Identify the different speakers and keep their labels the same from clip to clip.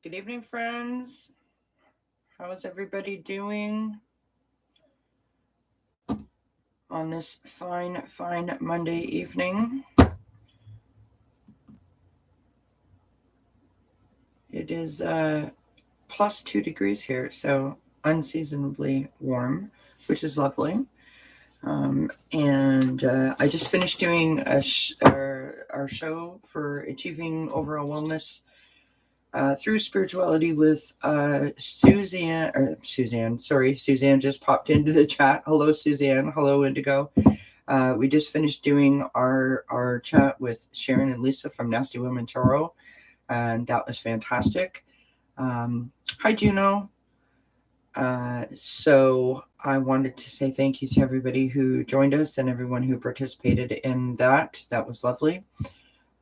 Speaker 1: Good evening, friends. How is everybody doing on this fine Monday evening? It is plus 2 degrees here, so unseasonably warm, which is lovely. And I just finished doing our show for Achieving Overall Wellness through Spirituality with Suzanne. Suzanne just popped into the chat. Hello, Suzanne. Hello, Indigo. We just finished doing our chat with Sharon and Lisa from Nasty Women Tarot, and that was fantastic. Hi, Juno. So I wanted to say thank you to everybody who joined us and everyone who participated in that. That was lovely.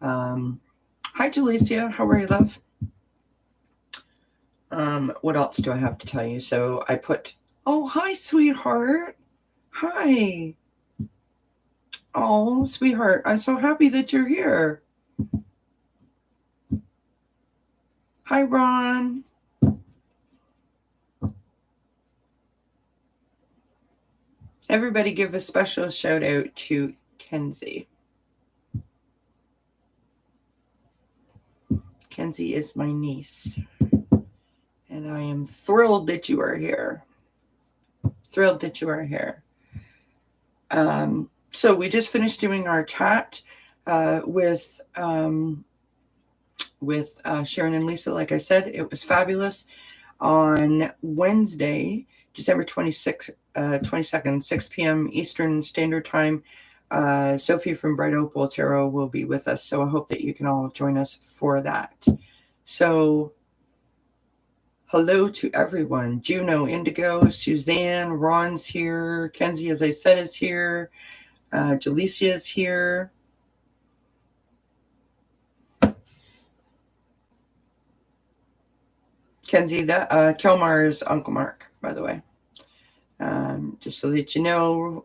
Speaker 1: Hi, Jalicia. How are you, love? What else do I have to tell you? So I put, oh, hi, sweetheart. Hi. Oh, sweetheart, I'm so happy that you're here. Hi, Ron. Everybody give a special shout out to Kenzie. Kenzie is my niece. And I am thrilled that you are here. Thrilled that you are here. So we just finished doing our chat with Sharon and Lisa. Like I said, it was fabulous. On Wednesday, December 22nd, 6 p.m. Eastern Standard Time, Sophie from Bright Opal Tarot will be with us. So I hope that you can all join us for that. So hello to everyone. Juno, Indigo, Suzanne, Ron's here. Kenzie, as I said, is here. Jalicia is here. Kenzie, that Kelmar's Uncle Mark, by the way. Just so that you know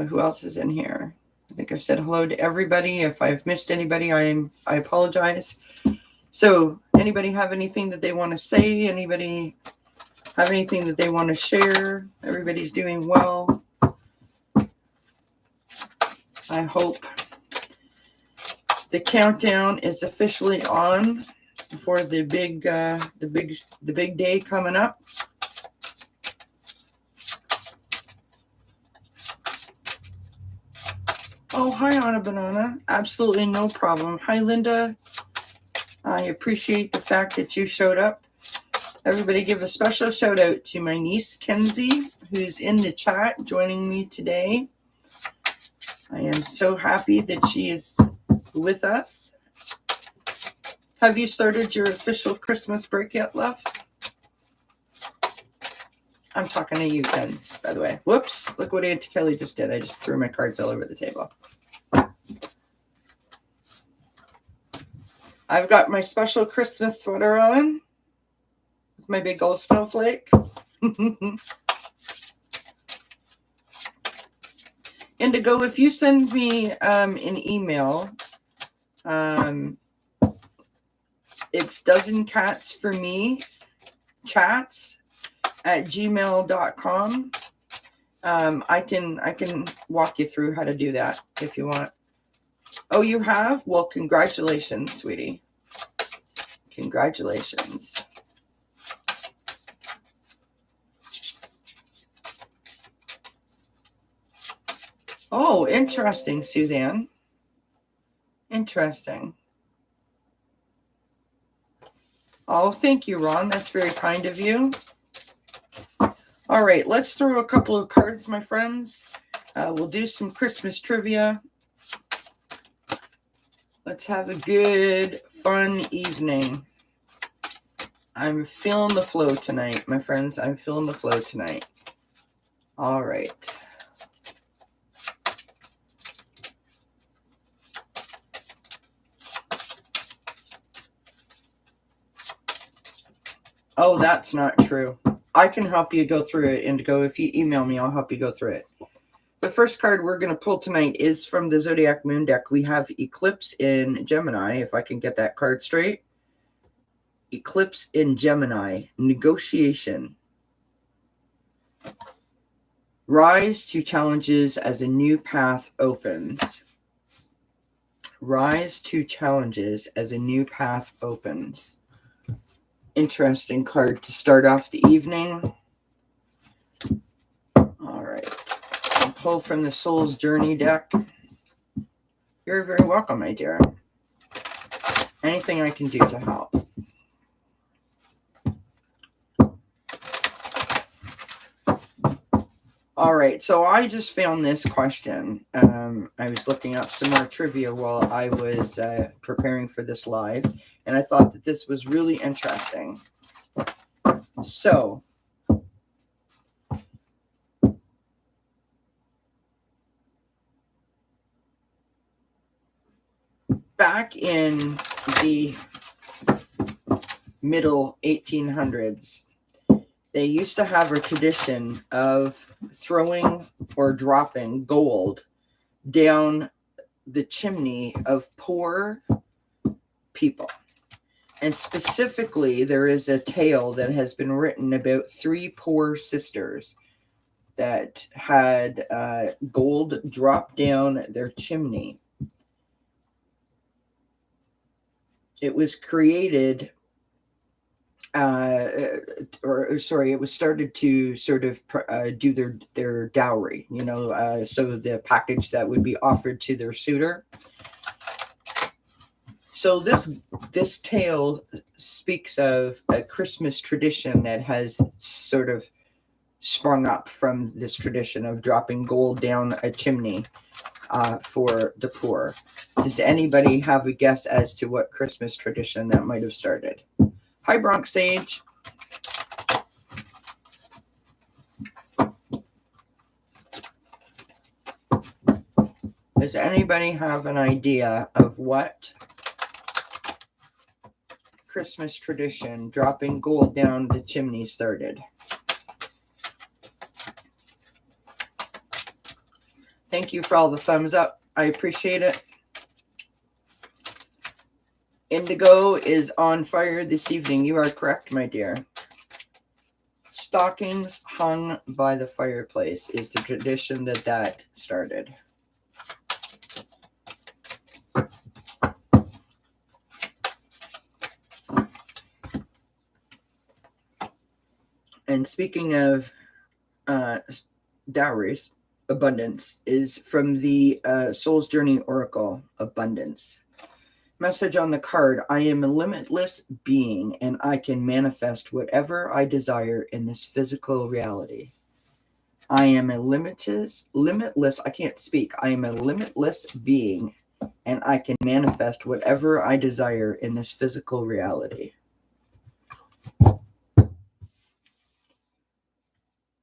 Speaker 1: who else is in here. I think I've said hello to everybody. If I've missed anybody, I apologize. So anybody have anything that they want to say? Anybody have anything that they want to share? Everybody's doing well. I hope the countdown is officially on for the big day coming up. Oh, hi, Anna Banana. Absolutely no problem. Hi, Linda. I appreciate the fact that you showed up. Everybody give a special shout out to my niece, Kenzie, who's in the chat joining me today. I am so happy that she is with us. Have you started your official Christmas break yet, love? I'm talking to you, Kenz, by the way. Whoops, look what Auntie Kelly just did. I just threw my cards all over the table. I've got my special Christmas sweater on with my big old snowflake. Indigo, if you send me an email, it's dozencats4me chats at gmail.com. I can walk you through how to do that if you want. Oh, you have? Well, congratulations, sweetie. Congratulations. Oh, interesting, Suzanne. Interesting. Oh, thank you, Ron. That's very kind of you. All right, let's throw a couple of cards, my friends. We'll do some Christmas trivia. Let's have a good, fun evening. I'm feeling the flow tonight, my friends. I'm feeling the flow tonight. All right. Oh, that's not true. I can help you go through it, Indigo. If you email me, I'll help you go through it. The first card we're going to pull tonight is from the Zodiac Moon deck. We have Eclipse in Gemini, if I can get that card straight. eclipse in Gemini, negotiation. Rise to challenges as a new path opens. Rise to challenges as a new path opens. Interesting card to start off the evening. All right. I'll pull from the Soul's Journey deck. You're very welcome, my dear. Anything I can do to help. All right, so I just found this question. I was looking up some more trivia while I was preparing for this live, and I thought that this was really interesting. So, back in the middle 1800s, they used to have a tradition of throwing or dropping gold down the chimney of poor people. And specifically, there is a tale that has been written about 3 poor sisters that had gold dropped down their chimney. It was created... it was started to sort of do their dowry, so the package that would be offered to their suitor. So this tale speaks of a Christmas tradition that has sort of sprung up from this tradition of dropping gold down a chimney for the poor. Does anybody have a guess as to what Christmas tradition that might have started? Hi, Bronx Sage. Does anybody have an idea of what Christmas tradition dropping gold down the chimney started? Thank you for all the thumbs up. I appreciate it. Indigo is on fire this evening. You are correct, my dear. Stockings hung by the fireplace is the tradition that started. And speaking of dowries, abundance is from the Soul's Journey Oracle, abundance. Message on the card: I am a limitless being and I can manifest whatever I desire in this physical reality. I am a limitless, I can't speak. I am a limitless being and I can manifest whatever I desire in this physical reality.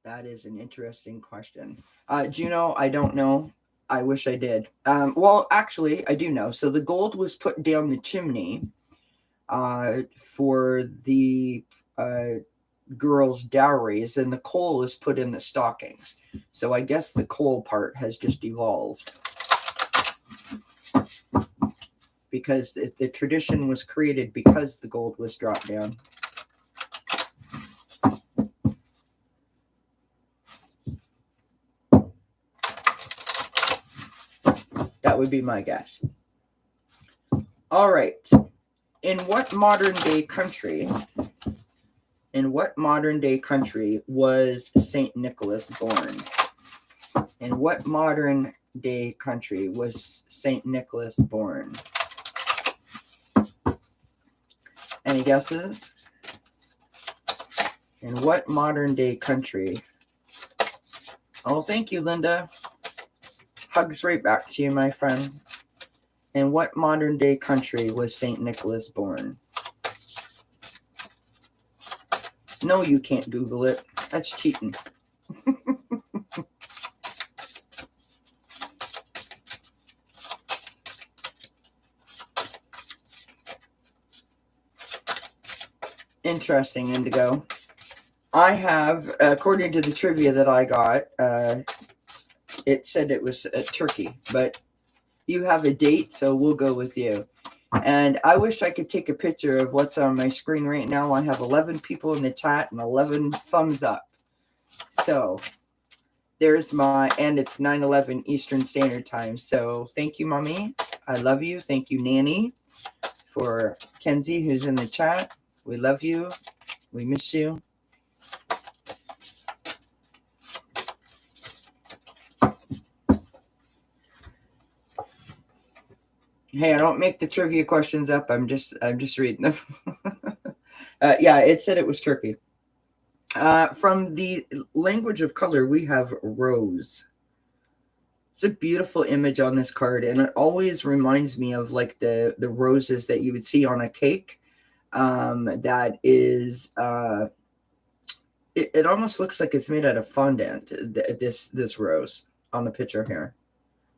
Speaker 1: That is an interesting question. Juno, I don't know. I wish I did. Well, actually, I do know. So the gold was put down the chimney for the girls' dowries, and the coal is put in the stockings. So I guess the coal part has just evolved. Because the tradition was created because the gold was dropped down. That would be my guess. All right. In what modern day country was Saint Nicholas born? In what modern day country was Saint Nicholas born? Any guesses? In what modern day country? Oh, thank you, Linda. Hugs right back to you, my friend. In what modern day country was Saint Nicholas born? No, you can't Google it. That's cheating. Interesting, Indigo. I have, according to the trivia that I got, it said it was Turkey, but you have a date, so we'll go with you. And I wish I could take a picture of what's on my screen right now. I have 11 people in the chat and 11 thumbs up. So there's and it's 9:11 Eastern Standard Time. So thank you, Mommy. I love you. Thank you, Nanny. For Kenzie, who's in the chat. We love you. We miss you. Hey, I don't make the trivia questions up. I'm just reading them. Yeah, it said it was turkey. From the language of color, we have rose. It's a beautiful image on this card, and it always reminds me of like the roses that you would see on a cake. That is, it almost looks like it's made out of fondant. This rose on the picture here.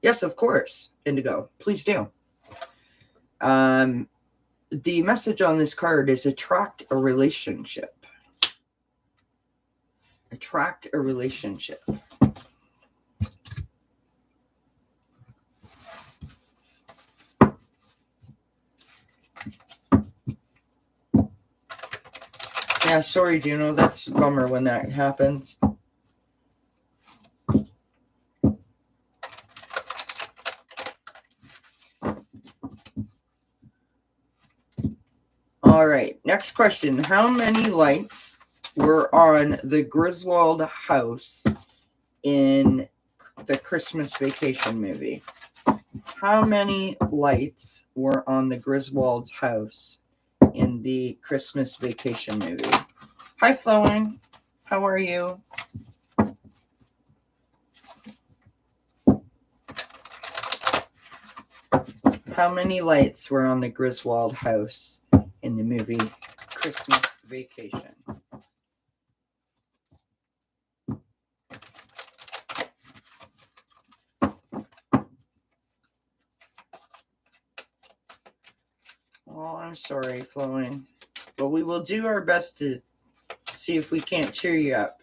Speaker 1: Yes, of course, Indigo. Please do. The message on this card is attract a relationship. Attract a relationship. Yeah, sorry, Juno. That's a bummer when that happens. All right, next question. How many lights were on the Griswold house in the Christmas Vacation movie? How many lights were on the Griswold's house in the Christmas Vacation movie? Hi, Flowing. How are you? How many lights were on the Griswold house in the movie Christmas Vacation? Oh, I'm sorry, Flowing. But we will do our best to see if we can't cheer you up.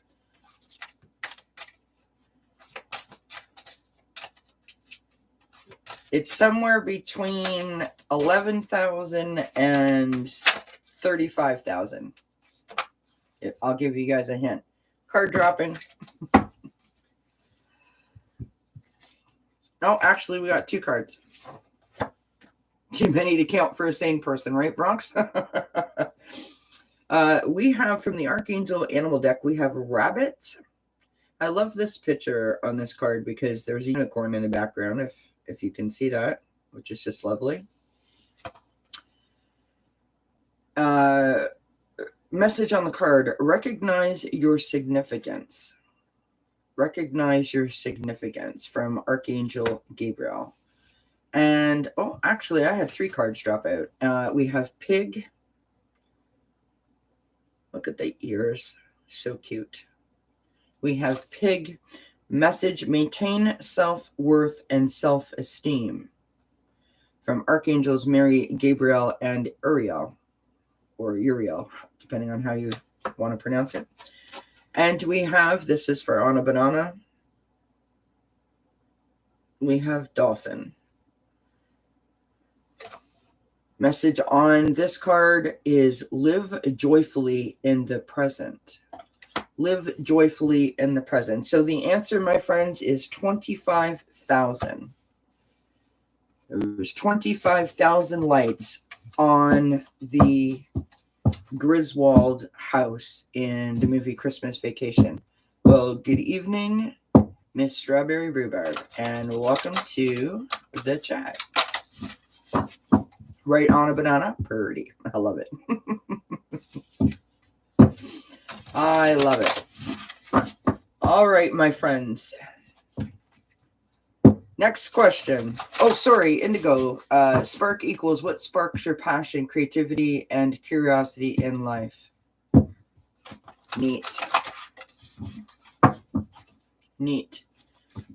Speaker 1: It's somewhere between 11,000 and 35,000. I'll give you guys a hint. Card dropping. No, actually, we got 2 cards. Too many to count for a sane person, right, Bronx? We have from the Archangel Animal deck, we have rabbit. I love this picture on this card because there's a unicorn in the background, if you can see that, which is just lovely. Message on the card, recognize your significance. Recognize your significance from Archangel Gabriel. And, oh, actually, I had 3 cards drop out. We have pig. Look at the ears. So cute. We have pig. Message, maintain self-worth and self-esteem. From Archangels Mary, Gabriel, and Uriel. Or Uriel, depending on how you want to pronounce it. And we have, this is for Anna Banana. We have dolphin. Message on this card is live joyfully in the present. Live joyfully in the present. So the answer, my friends, is 25,000. There's 25,000 lights on the Griswold house in the movie Christmas Vacation. Well, good evening, Miss Strawberry Rhubarb, and welcome to the chat. Right on a banana. Pretty. I love it. I love it. All right, my friends. Next question. Oh, sorry, Indigo. Spark equals what sparks your passion, creativity, and curiosity in life? Neat. Neat.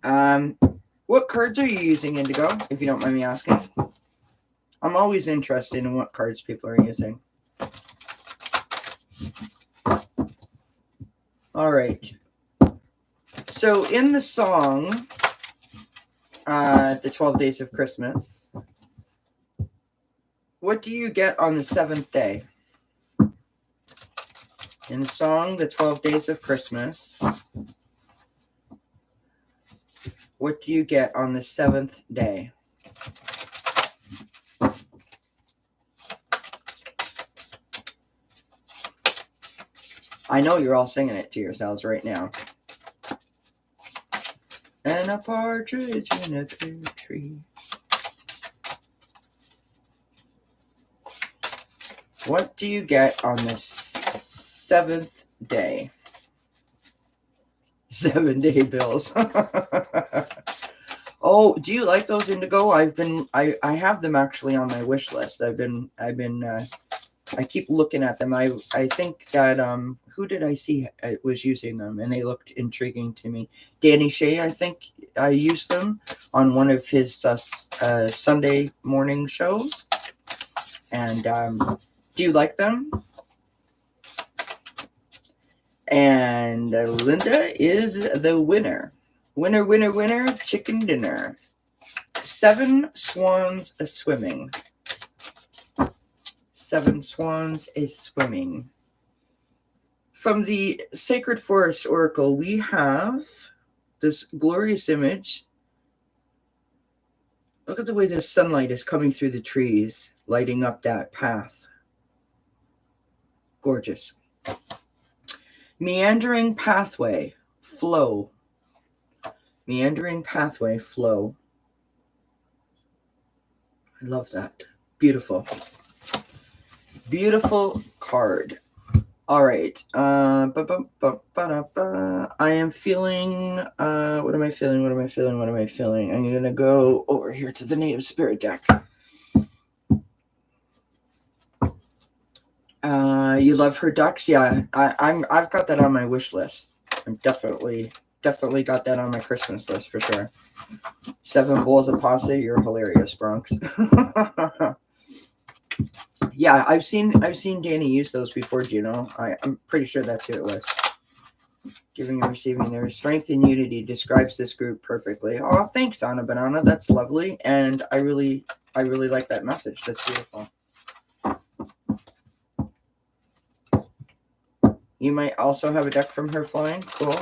Speaker 1: What cards are you using, Indigo, if you don't mind me asking? I'm always interested in what cards people are using. All right. So in the song, the 12 Days of Christmas, What do you get on the 7th day? In the song, The 12 Days of Christmas, what do you get on the 7th day? I know you're all singing it to yourselves right now. And a partridge in a pear tree. What do you get on the 7th day? 7-day bills. Oh, do you like those indigo? I have them actually on my wish list. I keep looking at them. I think that who did I see was using them, and they looked intriguing to me. Danny Shea, I think I used them on one of his Sunday morning shows. And do you like them? And Linda is the winner. Winner, winner, winner, chicken dinner. 7 swans a swimming. 7 swans a swimming. From the Sacred Forest Oracle, we have this glorious image. Look at the way the sunlight is coming through the trees, lighting up that path. Gorgeous. Meandering pathway, flow. Meandering pathway, flow. I love that. Beautiful. Beautiful card. All right. I am feeling, what am I feeling? I'm going to go over here to the Native Spirit deck. You love her ducks? Yeah, I've got that on my wish list. I'm definitely got that on my Christmas list for sure. 7 bowls of pasta. You're hilarious, Bronx. Yeah, I've seen Danny use those before, Juno. I'm pretty sure that's who it was. Giving and receiving. Their strength and unity describes this group perfectly. Oh, thanks, Anna Banana. That's lovely, and I really like that message. That's beautiful. You might also have a deck from her flying. Cool.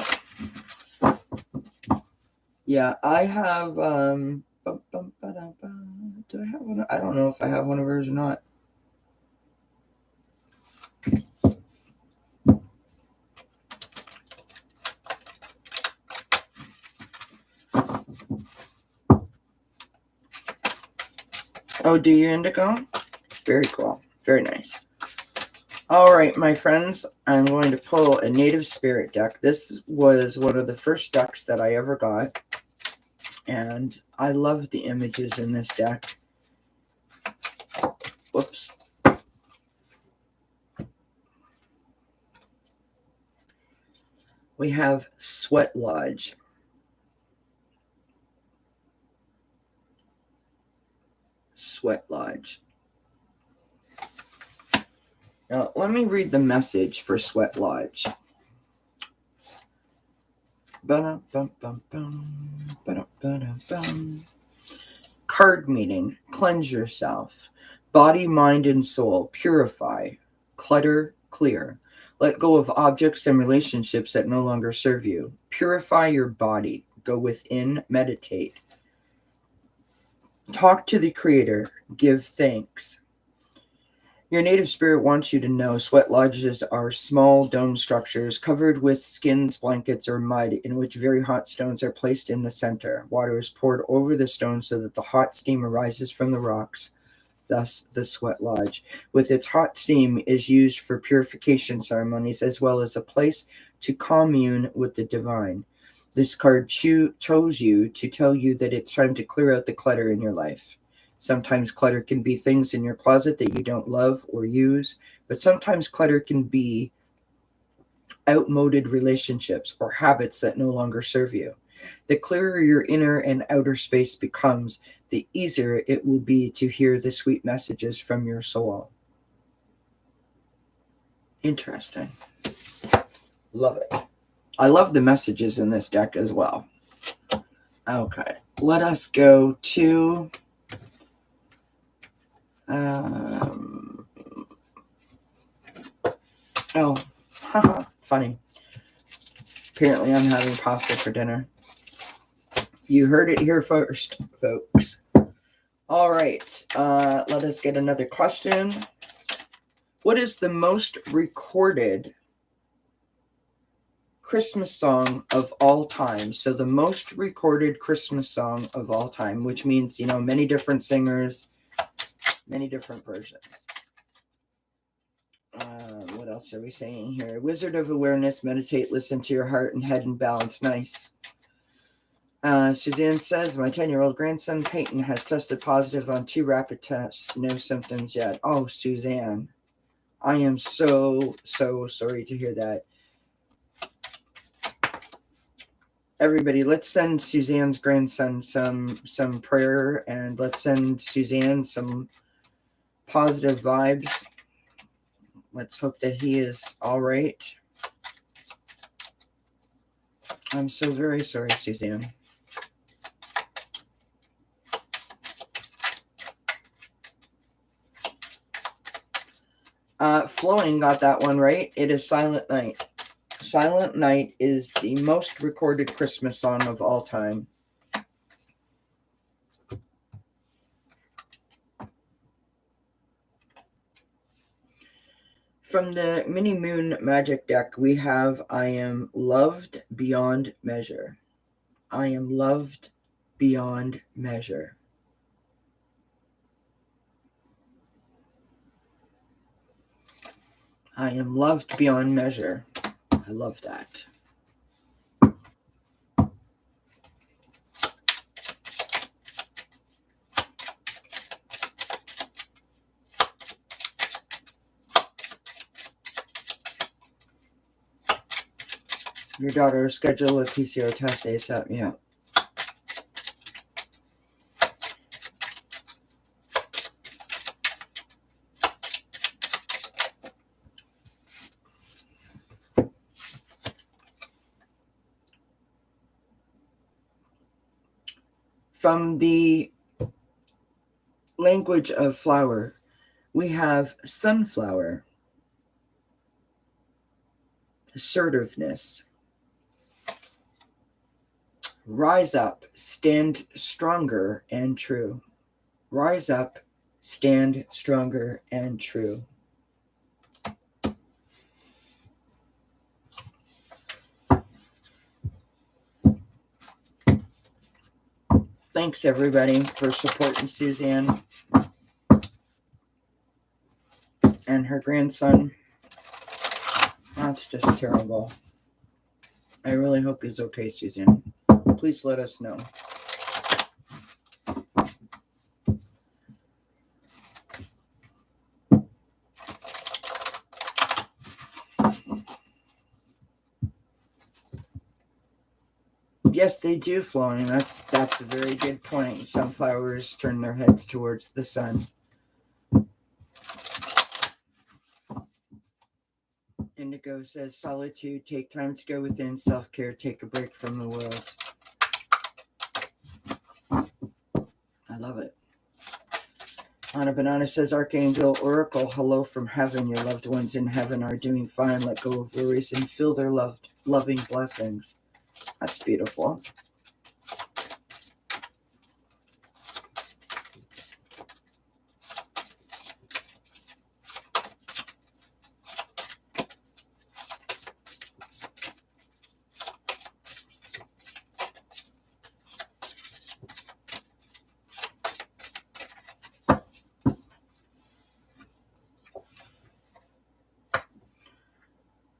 Speaker 1: Yeah, I have. Do I have one? I don't know if I have one of hers or not. Oh, do you, Indigo? Very cool. Very nice. All right, my friends, I'm going to pull a Native Spirit deck. This was one of the first decks that I ever got, and I love the images in this deck. Whoops. We have Sweat Lodge. Sweat Lodge. Now, let me read the message for Sweat Lodge. Card meeting. Cleanse yourself. Body, mind, and soul. Purify. Clutter, clear. Let go of objects and relationships that no longer serve you. Purify your body. Go within. Meditate. Talk to the Creator. Give thanks. Your native spirit wants you to know sweat lodges are small dome structures covered with skins, blankets, or mud in which very hot stones are placed in the center. Water is poured over the stones so that the hot steam arises from the rocks, thus the sweat lodge. With its hot steam is used for purification ceremonies as well as a place to commune with the divine. This card chose you to tell you that it's time to clear out the clutter in your life. Sometimes clutter can be things in your closet that you don't love or use, but sometimes clutter can be outmoded relationships or habits that no longer serve you. The clearer your inner and outer space becomes, the easier it will be to hear the sweet messages from your soul. Interesting. Love it. I love the messages in this deck as well. Okay, let us go to Oh, haha, funny. Apparently I'm having pasta for dinner. You heard it here first, folks. All right, let us get another question. What is the most recorded Christmas song of all time? So the most recorded Christmas song of all time, which means, many different singers, many different versions. What else are we saying here? Wizard of Awareness, meditate, listen to your heart and head in balance. Nice. Suzanne says, my 10-year-old grandson Peyton has tested positive on 2 rapid tests. No symptoms yet. Oh, Suzanne, I am so sorry to hear that. Everybody, let's send Suzanne's grandson some prayer, and let's send Suzanne some positive vibes. Let's hope that he is all right. I'm so very sorry, Suzanne. Flowing got that one right. It is Silent Night. Silent Night is the most recorded Christmas song of all time. From the Mini Moon Magic deck, we have I Am Loved Beyond Measure. I am loved beyond measure. I am loved beyond measure. I love that. Your daughter schedule a PCR test ASAP. Yeah. From the language of flower, we have sunflower, assertiveness. Rise up, stand stronger and true. Rise up, stand stronger and true. Thanks, everybody, for supporting Suzanne and her grandson. That's just terrible. I really hope he's okay, Suzanne. Please let us know. Yes, they do, flowing. That's a very good point. Sunflowers turn their heads towards the sun. Indigo says, solitude, take time to go within, self-care, take a break from the world. I love it. Anna Banana says, Archangel Oracle, hello from heaven. Your loved ones in heaven are doing fine. Let go of worries and feel their loving blessings. That's beautiful.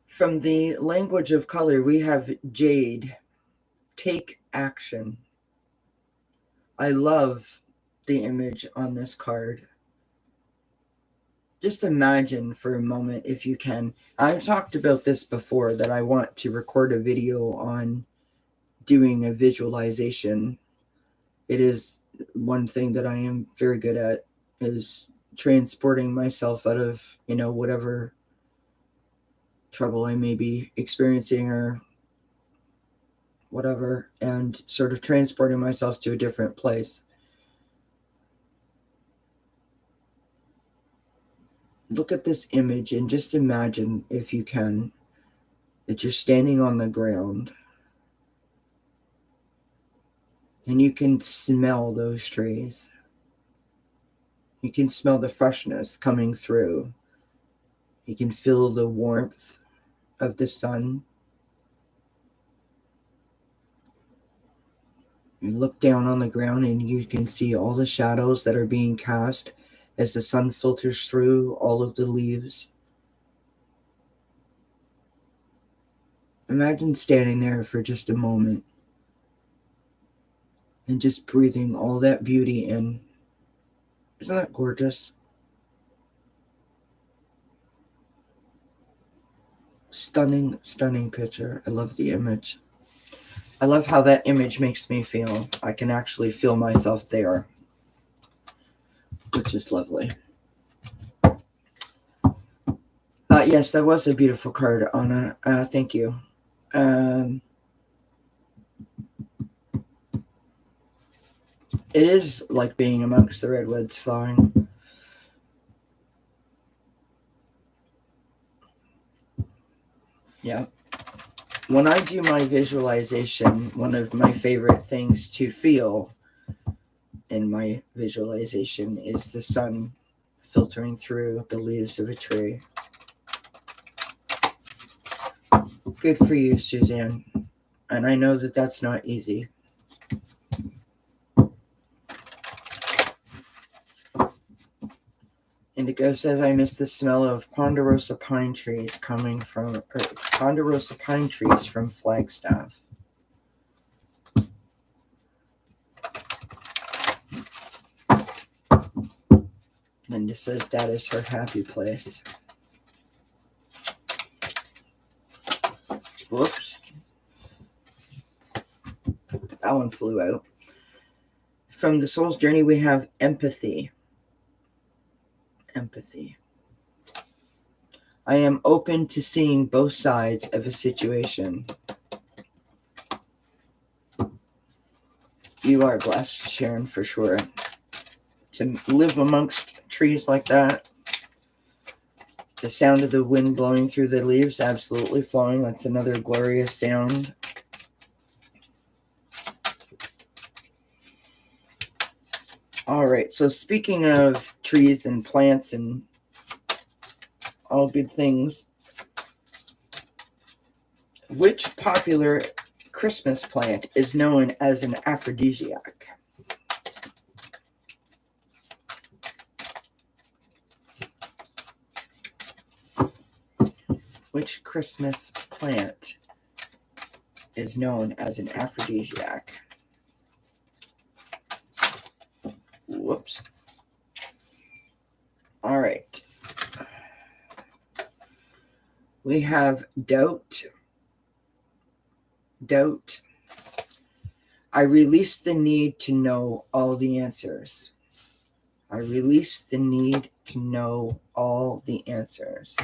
Speaker 1: From the language of color, we have jade. Take action. I love the image on this card. Just imagine for a moment, if you can. I've talked about this before, that I want to record a video on doing a visualization. It is one thing that I am very good at, is transporting myself out of, whatever trouble I may be experiencing or whatever, and sort of transporting myself to a different place. look at this image and just imagine, if you can, that you're standing on the ground and you can smell those trees. You can smell the freshness coming through. You can feel the warmth of the sun. You look down on the ground and you can see all the shadows that are being cast as the sun filters through all of the leaves. Imagine standing there for just a moment and just breathing all that beauty in. Isn't that gorgeous? Stunning, stunning picture. I love the image. I love how that image makes me feel. I can actually feel myself there, which is lovely. Yes, that was a beautiful card, Anna. Thank you. It is like being amongst the redwoods flowering. Yeah. When I do my visualization, one of my favorite things to feel in my visualization is the sun filtering through the leaves of a tree. Good for you, Suzanne. And I know that that's not easy. Indigo says, I miss the smell of ponderosa pine trees from Flagstaff. Linda says that is her happy place. Whoops. That one flew out. From the Soul's Journey, we have empathy. Empathy. I am open to seeing both sides of a situation. You are blessed, Sharon, for sure. To live amongst trees like that. The sound of the wind blowing through the leaves, absolutely flowing. That's another glorious sound. All right, so speaking of trees and plants and all good things, which popular Christmas plant is known as an aphrodisiac? Which Christmas plant is known as an aphrodisiac? Whoops. All right. We have doubt. Doubt. I release the need to know all the answers. I release the need to know all the answers.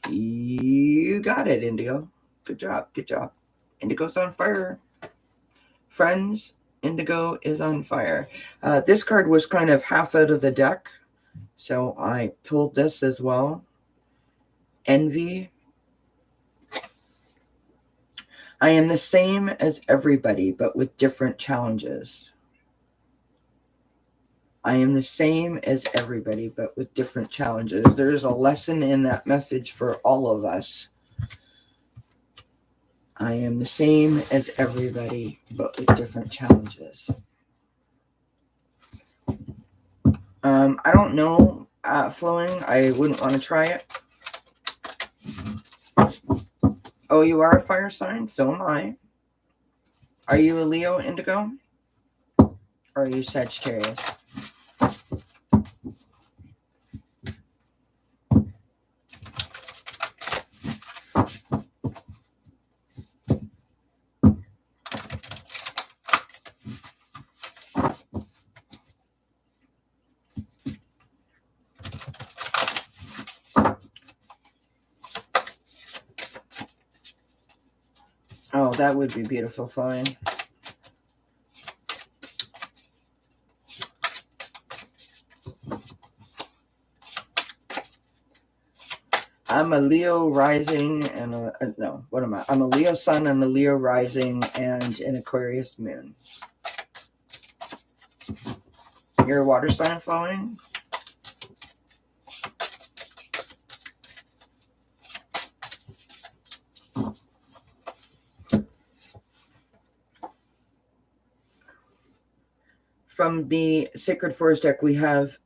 Speaker 1: You got it, Indigo. Good job. Good job. Indigo's on fire. Friends, Indigo is on fire. This card was kind of half out of the deck, so I pulled this as well. Envy. I am the same as everybody, but with different challenges. I am the same as everybody, but with different challenges. There's a lesson in that message for all of us. I am the same as everybody, but with different challenges. I don't know, flowing. I wouldn't want to try it. Oh, you are a fire sign? So am I. Are you a Leo, Indigo? Or are you Sagittarius? Oh, that would be beautiful, flowing. I'm a Leo rising and what am I? I'm a Leo sun and a Leo rising and an Aquarius moon. You're a water sign flowing? From the Sacred Forest deck, we have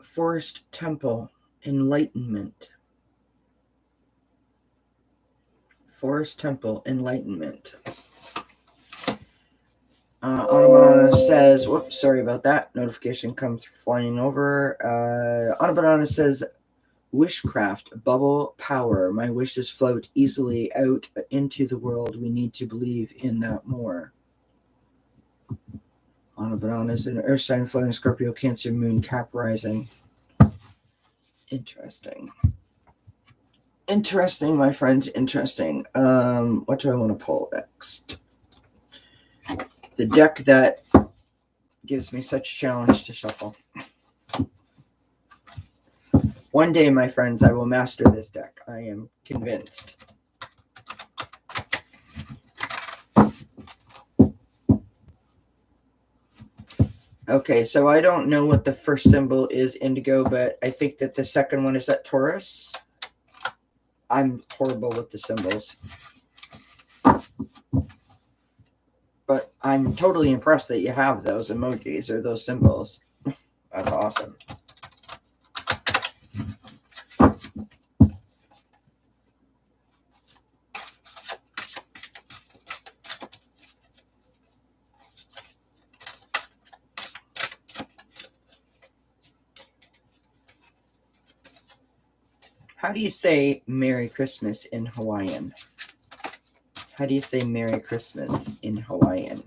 Speaker 1: Forest Temple, Enlightenment. Forest Temple, Enlightenment. Anabanana says, whoops, sorry about that. Notification comes flying over. Anabanana says, wishcraft, bubble power. My wishes float easily out into the world. We need to believe in that more. Anabanana is an earth sign floating Scorpio, Cancer, Moon, Cap rising. Interesting. Interesting, my friends, interesting. What do I want to pull next? The deck that gives me such a challenge to shuffle. One day, my friends, I will master this deck. I am convinced. Okay, so I don't know what the first symbol is, indigo, but I think that the second one is that Taurus. I'm horrible with the symbols. But I'm totally impressed that you have those emojis or those symbols. That's awesome. How do you say Merry Christmas in Hawaiian? How do you say Merry Christmas in Hawaiian?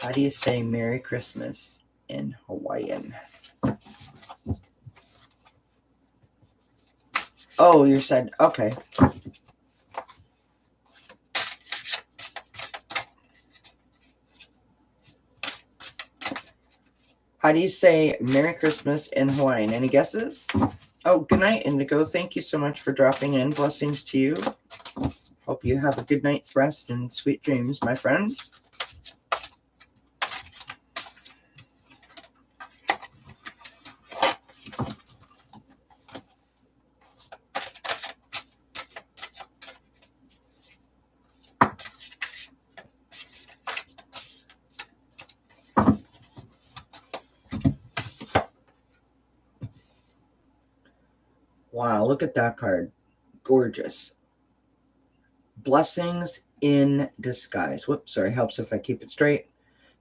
Speaker 1: How do you say Merry Christmas in Hawaiian? Oh, you said, okay. How do you say Merry Christmas in Hawaiian? Any guesses? Oh, good night, Indigo. Thank you so much for dropping in. Blessings to you. Hope you have a good night's rest and sweet dreams, my friend. Wow, look at that card. Gorgeous. Blessings in disguise. Whoops, sorry, helps if I keep it straight.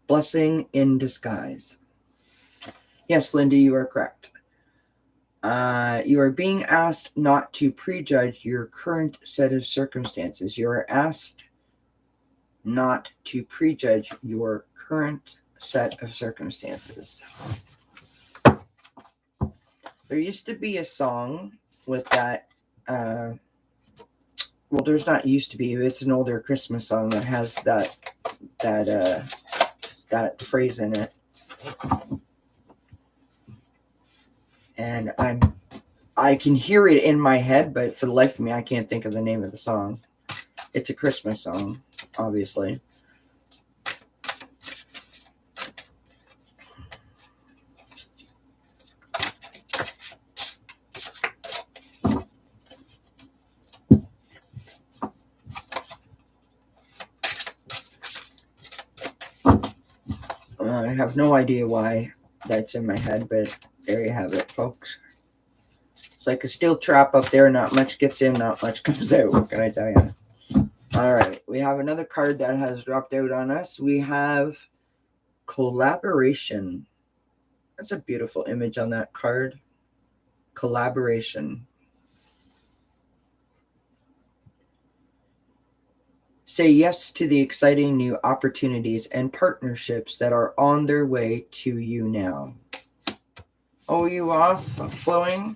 Speaker 1: Blessing in disguise. Yes, Linda, you are correct. You are being asked not to prejudge your current set of circumstances. You are asked not to prejudge your current set of circumstances. There used to be a song with that. Well, there's not used to be. It's an older Christmas song that has that phrase in it. And I can hear it in my head, but for the life of me, I can't think of the name of the song. It's a Christmas song, obviously. I have no idea why that's in my head, but there you have it, folks. It's like a steel trap up there. Not much gets in, not much comes out. What can I tell you? All right. We have another card that has dropped out on us. We have collaboration. That's a beautiful image on that card. Collaboration. Say yes to the exciting new opportunities and partnerships that are on their way to you now. Oh, you off, flowing?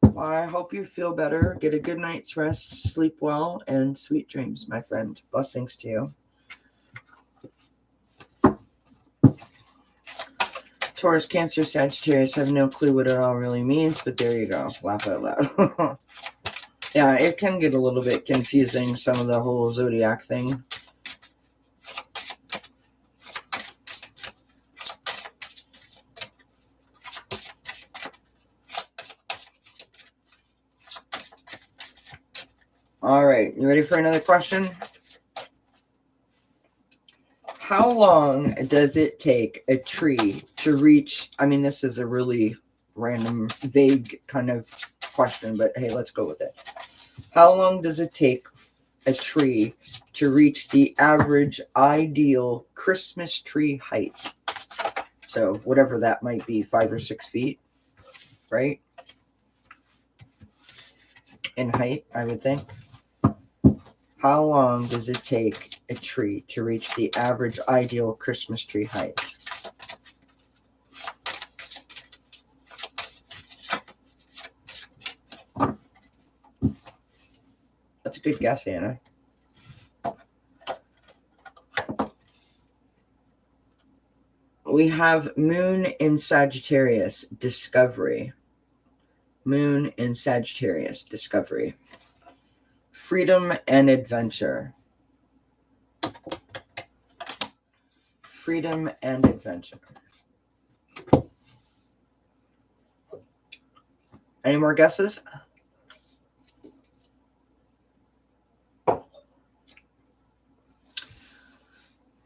Speaker 1: Well, I hope you feel better. Get a good night's rest, sleep well, and sweet dreams, my friend. Blessings to you. Taurus, Cancer, Sagittarius. I have no clue what it all really means, but there you go. Laugh out loud. Yeah, it can get a little bit confusing, some of the whole zodiac thing. All right, you ready for another question? How long does it take a tree to reach? I mean, this is a really random, vague kind of question, but hey, let's go with it. How long does it take a tree to reach the average ideal Christmas tree height? So whatever that might be, 5 or 6 feet, right? In height, I would think. How long does it take a tree to reach the average ideal Christmas tree height? That's a good guess, Anna. We have Moon in Sagittarius, discovery. Moon in Sagittarius, discovery. Freedom and adventure. Freedom and adventure. Any more guesses?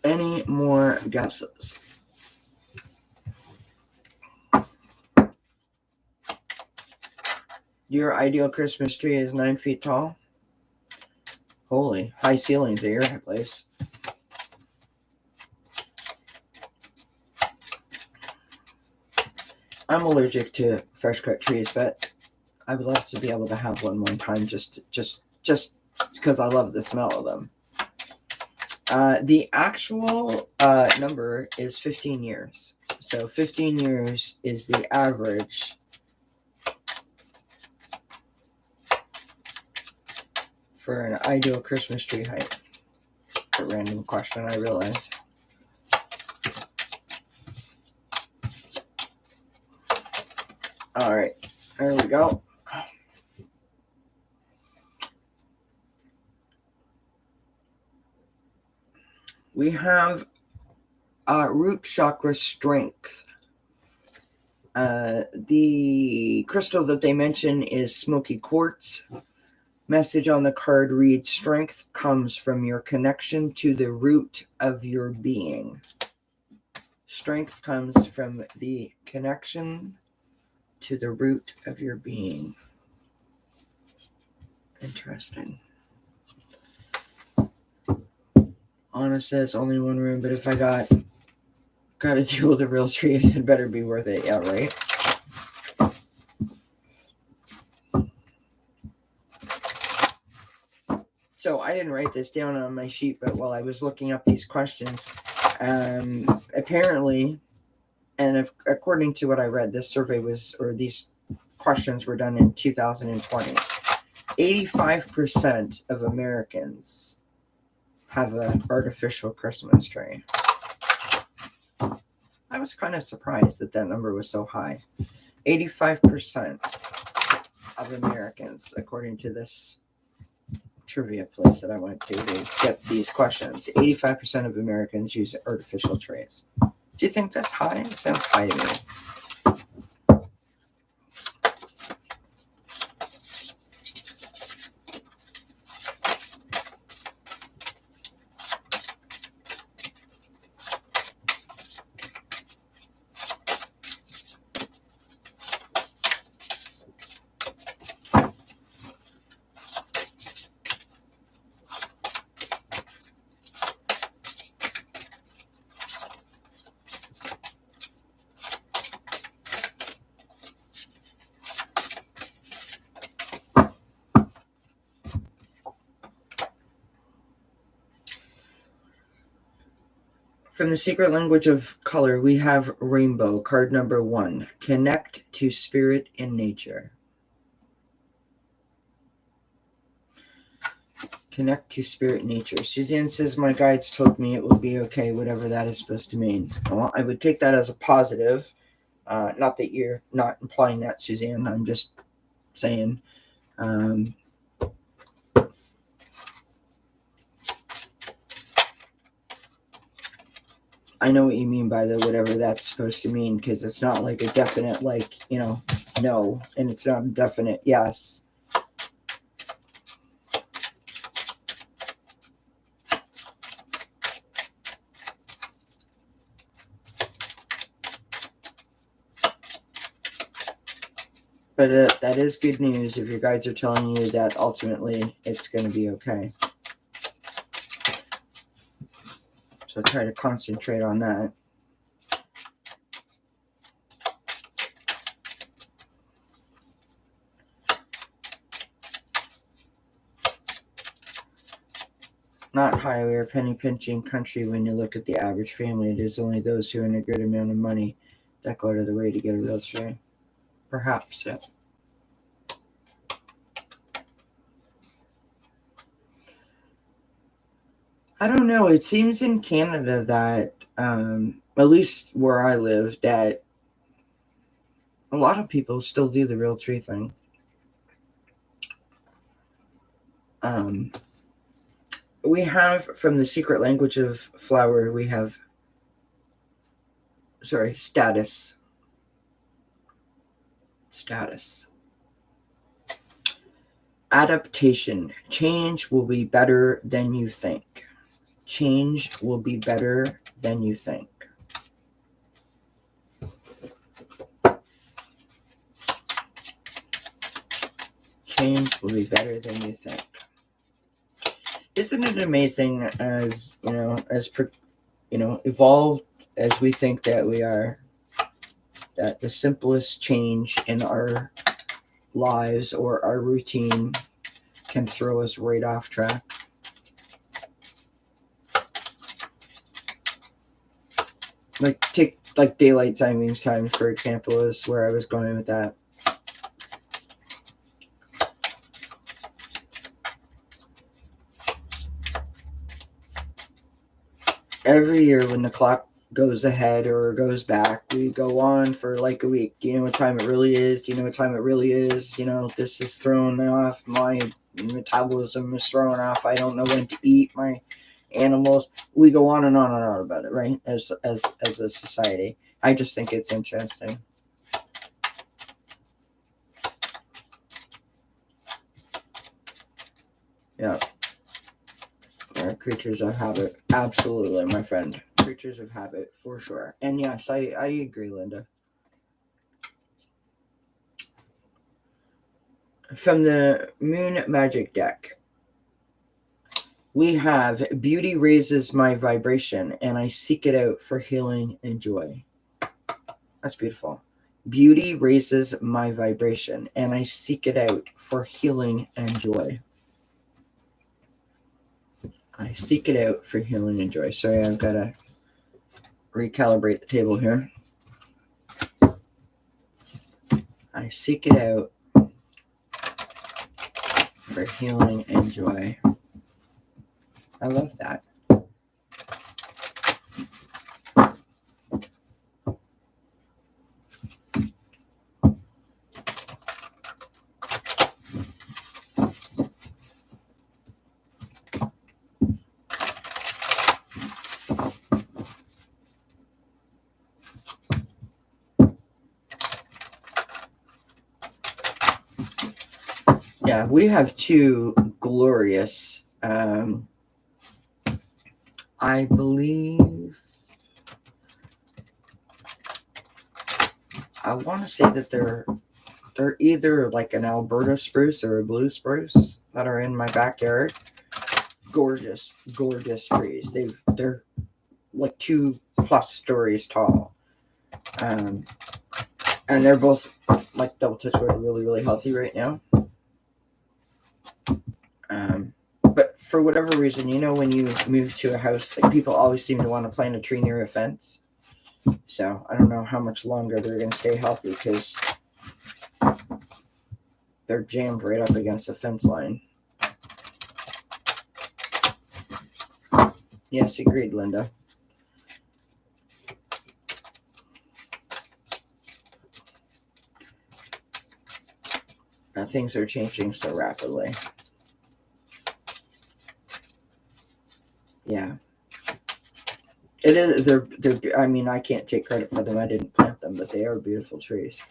Speaker 1: Any more guesses? Your ideal Christmas tree is 9 feet tall. Holy, high ceilings at your place. I'm allergic to fresh cut trees, but I would love to be able to have one time just because I love the smell of them. The actual number is 15 years. So 15 years is the average for an ideal Christmas tree height. A random question, I realize. All right, there we go. We have root chakra strength. The crystal that they mention is smoky quartz. Message on the card reads, strength comes from your connection to the root of your being. Strength comes from the connection to the root of your being. Interesting. Anna says only one room, but if I gotta deal with a real tree, it better be worth it. Yeah, right? So I didn't write this down on my sheet, but while I was looking up these questions, apparently, and according to what I read, this survey these questions were done in 2020. 85% of Americans have an artificial Christmas tree. I was kind of surprised that number was so high. 85% of Americans, according to this trivia place that I went to get these questions, 85% of Americans use artificial trees. Do you think that's high? It sounds high to me. From the secret language of color, we have rainbow, card number 1. Connect to spirit and nature. Connect to spirit and nature. Suzanne says, my guides told me it will be okay, whatever that is supposed to mean. Well, I would take that as a positive. Not that you're not implying that, Suzanne. I'm just saying. I know what you mean by the whatever that's supposed to mean, because it's not like a definite, like, no, and it's not a definite yes. But that is good news if your guides are telling you that ultimately it's going to be okay. So try to concentrate on that. Not highway or penny pinching country when you look at the average family. It is only those who earn a good amount of money that go out of the way to get a wheelchair. Perhaps, yeah. I don't know. It seems in Canada that, at least where I live, that a lot of people still do the real tree thing. We have, from the secret language of flower, we have, status. Adaptation. Change will be better than you think. Change will be better than you think. Change will be better than you think. Isn't it amazing as, evolved as we think that we are, that the simplest change in our lives or our routine can throw us right off track? Take daylight savings time, for example, is where I was going with that. Every year when the clock goes ahead or goes back, we go on for like a week. Do you know what time it really is? Do you know what time it really is? This is throwing off. My metabolism is throwing off. I don't know when to eat my animals. We go on and on and on about it, right? As a society. I just think it's interesting. Yeah. We're creatures of habit. Absolutely, my friend. Creatures of habit, for sure. And yes, I agree, Linda. From the Moon Magic deck, we have beauty raises my vibration and I seek it out for healing and joy. That's beautiful. Beauty raises my vibration and I seek it out for healing and joy. I seek it out for healing and joy. Sorry, I've got to recalibrate the table here. I seek it out for healing and joy. I love that. Yeah, we have two glorious, I believe, I want to say that they're either like an Alberta spruce or a blue spruce that are in my backyard. Gorgeous, gorgeous trees. They're like 2+ stories tall. And they're both like double touch wood, really, really healthy right now. But for whatever reason, when you move to a house, like people always seem to want to plant a tree near a fence. So I don't know how much longer they're going to stay healthy because they're jammed right up against a fence line. Yes, agreed, Linda. Things are changing so rapidly. Yeah. It is. They're. I mean, I can't take credit for them. I didn't plant them, but they are beautiful trees.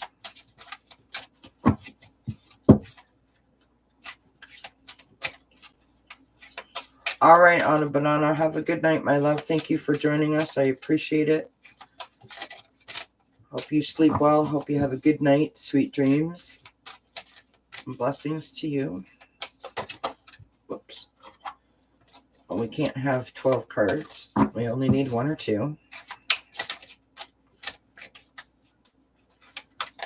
Speaker 1: All right, Anna Banana. Have a good night, my love. Thank you for joining us. I appreciate it. Hope you sleep well. Hope you have a good night. Sweet dreams. Blessings to you. Whoops. Well, we can't have 12 cards. We only need 1 or 2.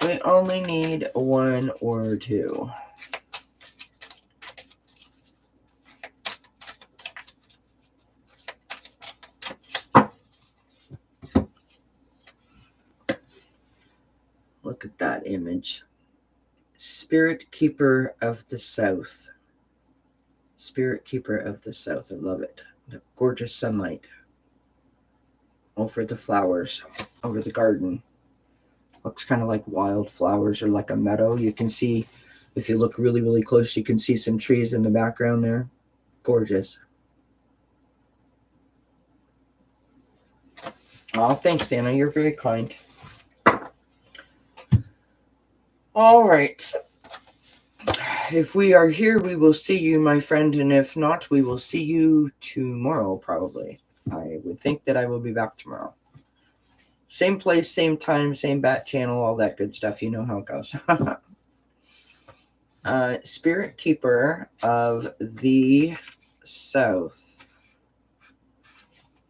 Speaker 1: We only need 1 or 2. Look at that image. Spirit Keeper of the South. Spirit Keeper of the South. I love it. The gorgeous sunlight over the flowers, over the garden. Looks kind of like wildflowers or like a meadow. You can see, if you look really, really close, you can see some trees in the background there. Gorgeous. Oh, thanks, Anna. You're very kind. All right. If we are here, we will see you, my friend. And if not, we will see you tomorrow, probably. I would think that I will be back tomorrow. Same place, same time, same bat channel, all that good stuff. You know how it goes. Spirit Keeper of the South.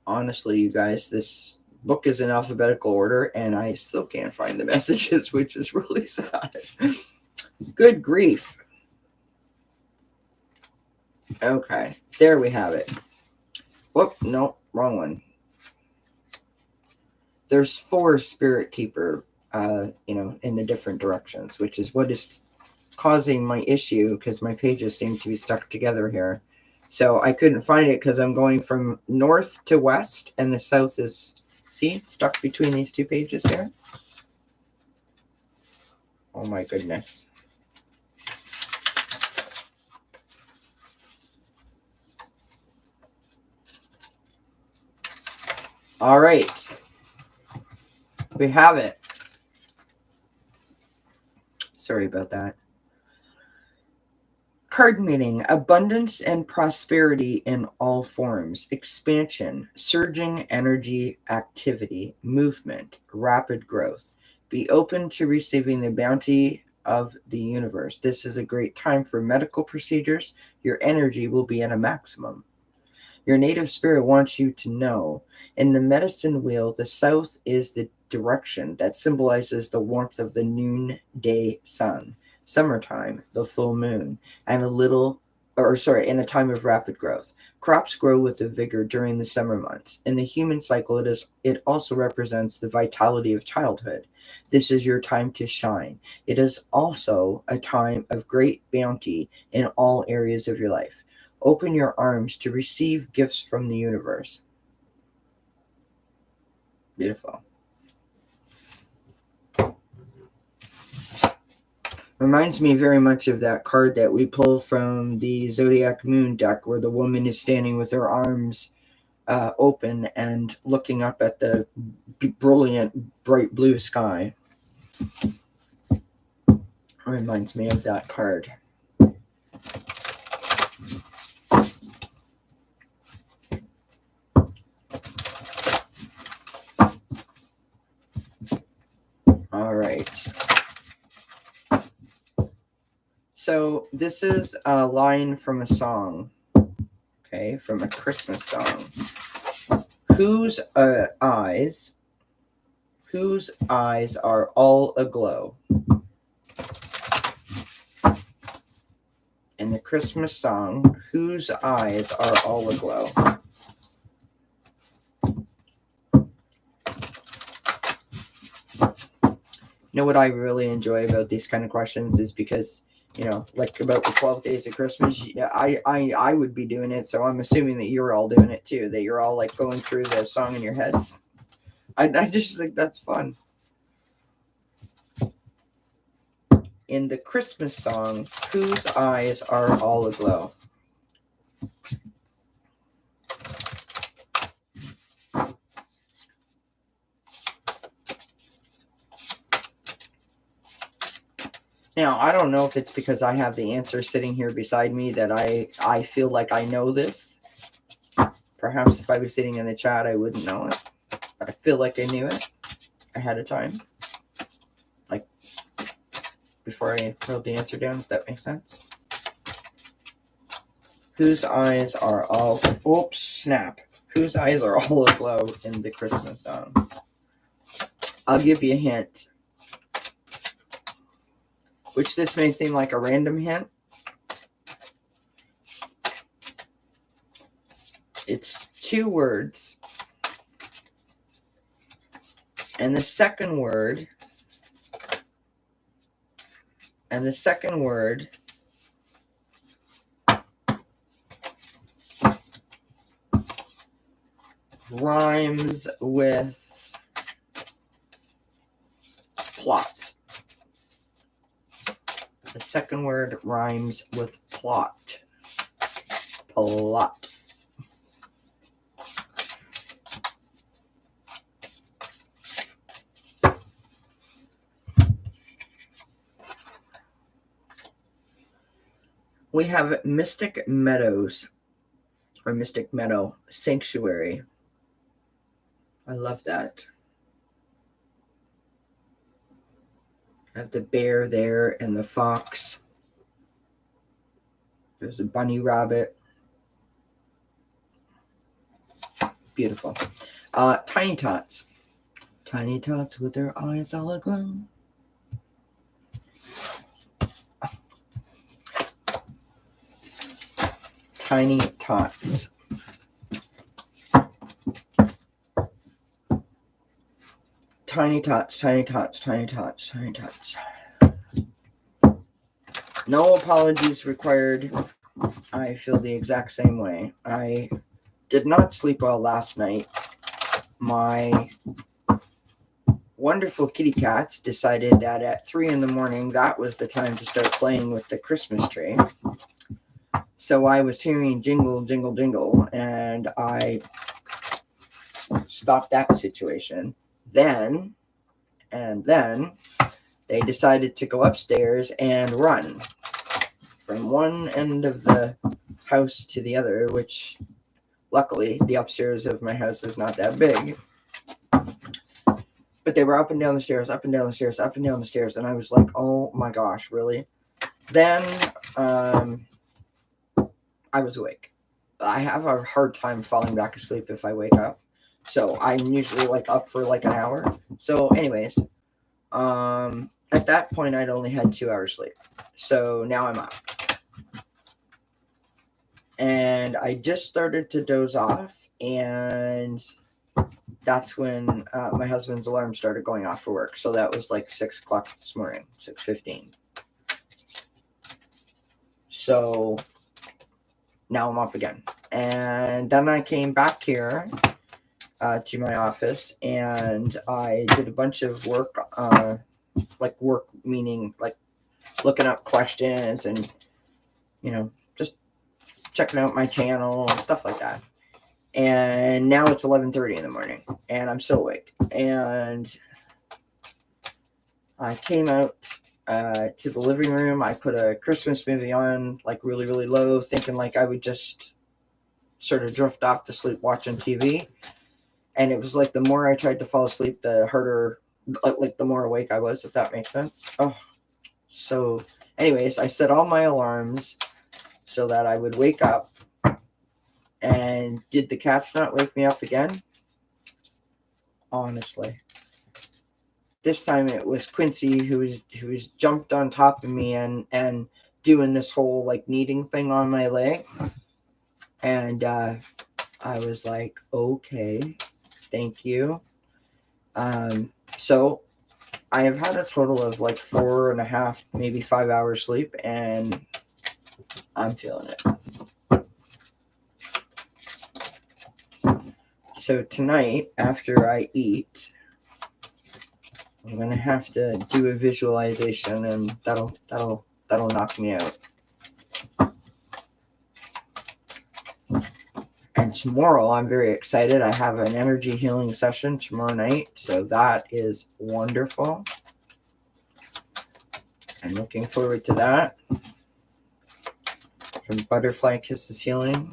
Speaker 1: Honestly, you guys, this book is in alphabetical order, and I still can't find the messages, which is really sad. Good grief. Okay, there we have it. Whoop, no, wrong one. There's 4 Spirit Keeper, in the different directions, which is what is causing my issue, because my pages seem to be stuck together here. So I couldn't find it because I'm going from north to west, and the south is, see, stuck between these 2 pages here. Oh my goodness. All right. We have it. Sorry about that. Card meaning: abundance and prosperity in all forms, expansion, surging energy, activity, movement, rapid growth. Be open to receiving the bounty of the universe. This is a great time for medical procedures. Your energy will be at a maximum. Your native spirit wants you to know. In the medicine wheel, the south is the direction that symbolizes the warmth of the noonday sun. Summertime, the full moon, and in a time of rapid growth. Crops grow with a vigor during the summer months. In the human cycle, it also represents the vitality of childhood. This is your time to shine. It is also a time of great bounty in all areas of your life. Open your arms to receive gifts from the universe. Beautiful. Reminds me very much of that card that we pull from the Zodiac Moon deck, where the woman is standing with her arms open and looking up at the brilliant, bright blue sky. Reminds me of that card. All right. So this is a line from a song, okay, from a Christmas song. Whose eyes are all aglow? In the Christmas song, whose eyes are all aglow? You know what I really enjoy about these kind of questions is because, like about the 12 days of Christmas, I would be doing it, so I'm assuming that you're all doing it too, that you're all like going through the song in your head. I just think that's fun. in the Christmas song, Whose Eyes Are All Aglow? Now, I don't know if it's because I have the answer sitting here beside me that I feel like I know this. Perhaps if I was sitting in the chat, I wouldn't know it. But I feel like I knew it ahead of time. Like, before I wrote the answer down, if that makes sense. Whose eyes are all... Oops, snap. Whose eyes are all aglow in the Christmas song? I'll give you a hint. Which this may seem like a random hint. It's 2 words. And the second word rhymes with plot. The second word rhymes with plot. Plot. We have Mystic Meadows, or Mystic Meadow Sanctuary. I love that. I have the bear there and the fox. There's a bunny rabbit. Beautiful. Tiny Tots. Tiny Tots with their eyes all aglow. Tiny Tots. Tiny Tots, Tiny Tots, Tiny Tots, Tiny Tots. No apologies required. I feel the exact same way. I did not sleep well last night. My wonderful kitty cats decided that at 3 a.m, that was the time to start playing with the Christmas tree. So I was hearing jingle, jingle, jingle, and I stopped that situation. Then they decided to go upstairs and run from one end of the house to the other, which luckily the upstairs of my house is not that big. But they were up and down the stairs, up and down the stairs, up and down the stairs, and I was like, oh my gosh, really? Then I was awake. I have a hard time falling back asleep if I wake up. So I'm usually like up for like an hour. So anyways, at that point I'd only had 2 hours sleep. So now I'm up. And I just started to doze off, and that's when my husband's alarm started going off for work. So that was like 6 o'clock this morning, 6:15. So now I'm up again. And then I came back here to my office, and I did a bunch of work, like work meaning like looking up questions and, just checking out my channel and stuff like that. And now it's 11:30 in the morning, and I'm still awake. And I came out to the living room. I put a Christmas movie on, like really, really low, thinking like I would just sort of drift off to sleep watching TV. And it was like the more I tried to fall asleep, the harder, like the more awake I was, if that makes sense. Oh, so anyways, I set all my alarms so that I would wake up. And did the cats not wake me up again? Honestly. This time it was Quincy who was jumped on top of me and doing this whole like kneading thing on my leg. And I was like, okay, thank you. So I have had a total of like 4.5, maybe 5 hours sleep, and I'm feeling it. So tonight, after I eat, I'm gonna have to do a visualization, and that'll knock me out. And tomorrow, I'm very excited. I have an energy healing session tomorrow night, so that is wonderful. I'm looking forward to that. From Butterfly Kisses Healing.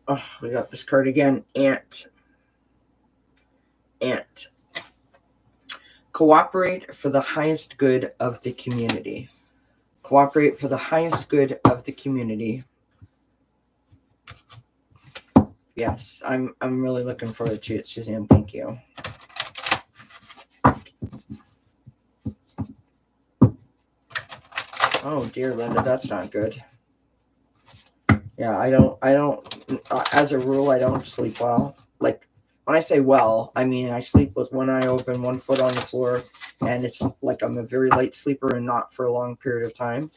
Speaker 1: Oh, we got this card again. Ant. Cooperate for the highest good of the community. Cooperate for the highest good of the community. Yes, I'm really looking forward to it, Suzanne. Thank you. Oh dear, Linda, that's not good. Yeah, I don't, as a rule, I don't sleep well. Like, when I say well, I mean I sleep with one eye open, 1 foot on the floor, and it's like I'm a very light sleeper and not for a long period of time.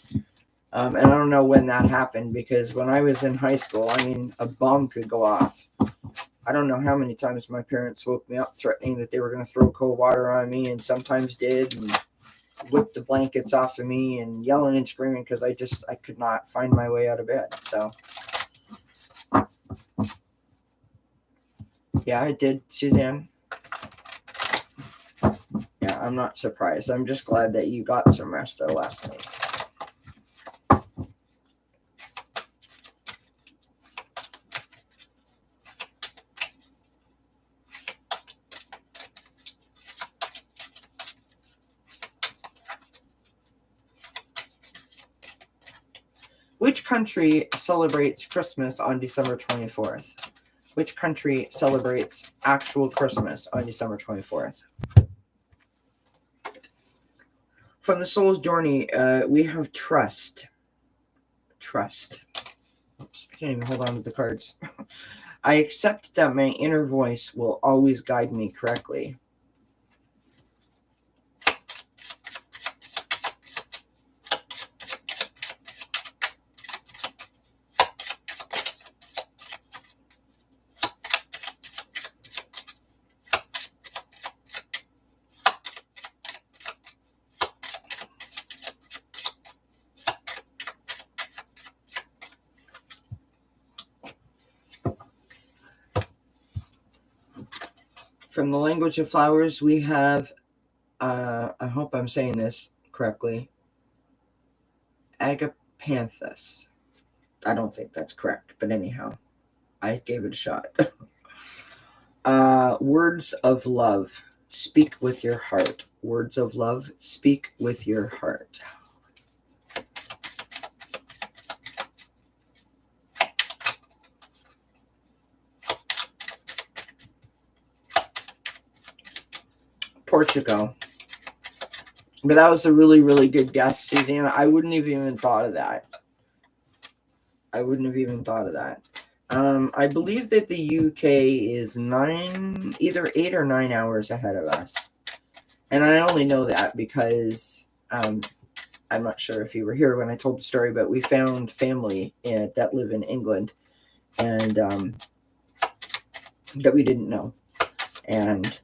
Speaker 1: And I don't know when that happened, because when I was in high school, I mean, a bomb could go off. I don't know how many times my parents woke me up threatening that they were going to throw cold water on me, and sometimes did, and whipped the blankets off of me and yelling and screaming because I could not find my way out of bed. So yeah, I did, Suzanne. Yeah, I'm not surprised. I'm just glad that you got some rest though last night. Which country celebrates Christmas on December 24th? Which country celebrates actual Christmas on December 24th? From the Soul's Journey, we have trust. Trust. Oops, I can't even hold on to the cards. I accept that my inner voice will always guide me correctly. From the Language of Flowers, we have, I hope I'm saying this correctly, agapanthus. I don't think that's correct, but anyhow, I gave it a shot. Words of love. Speak with your heart. Words of love. Speak with your heart. Portugal. But that was a really, really good guess, Susanna. I wouldn't have even thought of that. I believe that the UK is either 8 or 9 hours ahead of us. And I only know that because I'm not sure if you were here when I told the story, but we found family that live in England and that we didn't know. And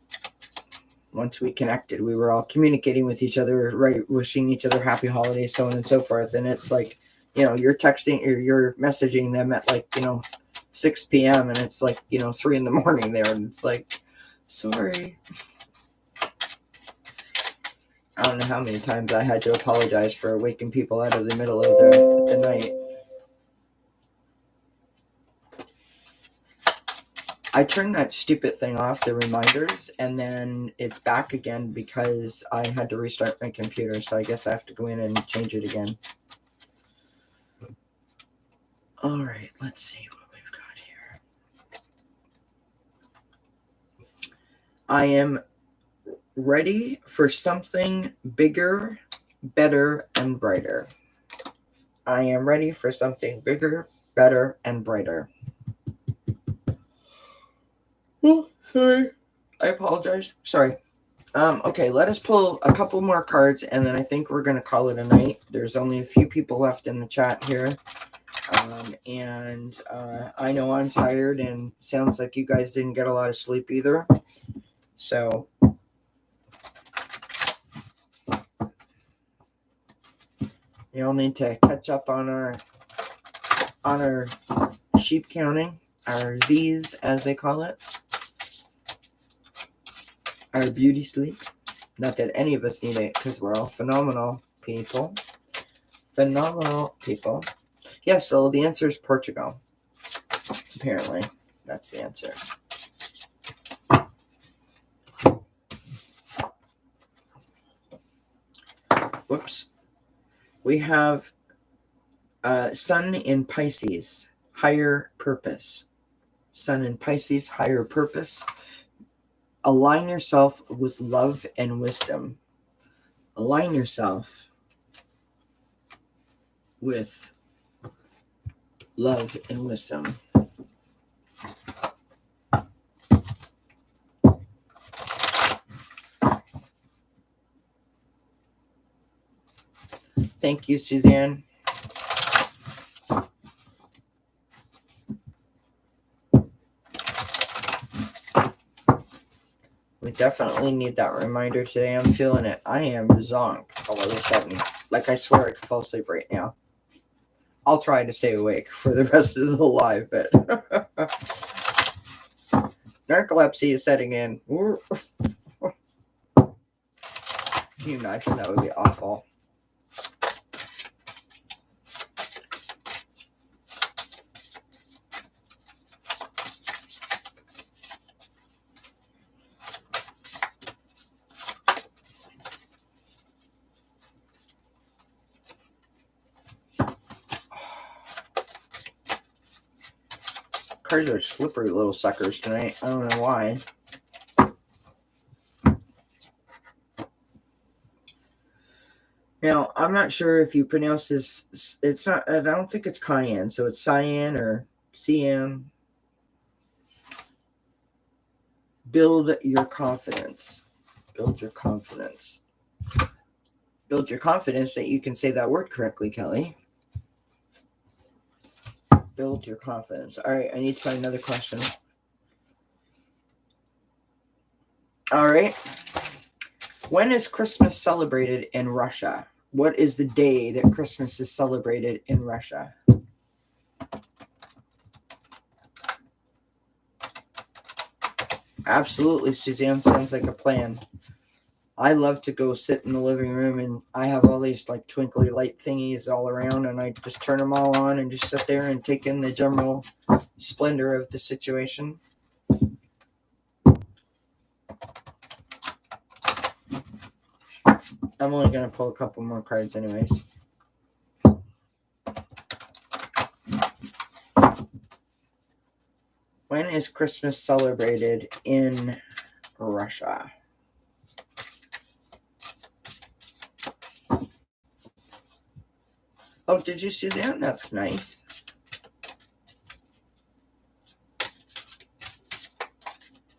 Speaker 1: once we connected, we were all communicating with each other, right, wishing each other happy holidays, so on and so forth. And it's like, you're texting or you're messaging them at 6 p.m. and it's 3 in the morning there. And it's like, sorry. I don't know how many times I had to apologize for waking people out of the middle of the night. I turned that stupid thing off, the reminders, and then it's back again because I had to restart my computer. So I guess I have to go in and change it again. All right, let's see what we've got here. I am ready for something bigger, better, and brighter. I am ready for something bigger, better, and brighter. Oh, sorry. I apologize. Sorry. Okay, let us pull a couple more cards, and then I think we're going to call it a night. There's only a few people left in the chat here. And I know I'm tired, and sounds like you guys didn't get a lot of sleep either. So you'll need to catch up on our sheep counting, our Z's as they call it, our beauty sleep. Not that any of us need it, because we're all phenomenal people. Phenomenal people. Yeah, so the answer is Portugal. Apparently, that's the answer. Whoops. We have Sun in Pisces, higher purpose. Sun in Pisces, higher purpose. Align yourself with love and wisdom. Align yourself with love and wisdom. Thank you, Suzanne. We definitely need that reminder today. I'm feeling it. I am zonked all of a sudden. Like, I swear I could fall asleep right now. I'll try to stay awake for the rest of the live, but narcolepsy is setting in. Can you imagine? That would be awful. Cards are slippery little suckers tonight. I don't know why. Now, I'm not sure if you pronounce this. It's not. I don't think it's cayenne, so it's cyan or cyan. Build your confidence. Build your confidence. Build your confidence that you can say that word correctly, Kelly. Build your confidence. All right, I need to find another question. All right. When is Christmas celebrated in Russia? What is the day that Christmas is celebrated in Russia? Absolutely, Suzanne. Sounds like a plan. I love to go sit in the living room, and I have all these like twinkly light thingies all around, and I just turn them all on and just sit there and take in the general splendor of the situation. I'm only going to pull a couple more cards anyways. When is Christmas celebrated in Russia? Oh, did you see that? That's nice.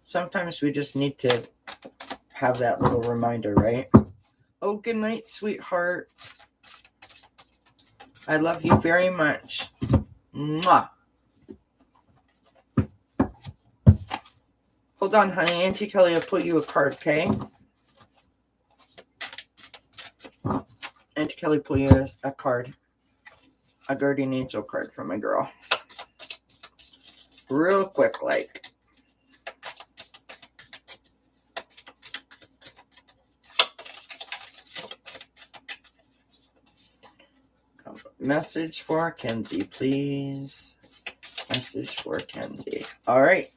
Speaker 1: Sometimes we just need to have that little reminder, right? Oh, good night, sweetheart. I love you very much. Mwah. Hold on, honey. Auntie Kelly will put you a card, okay? Auntie Kelly pull you a card. A guardian angel card from my girl. Real quick, like. Message for Kenzie, please. Message for Kenzie. All right.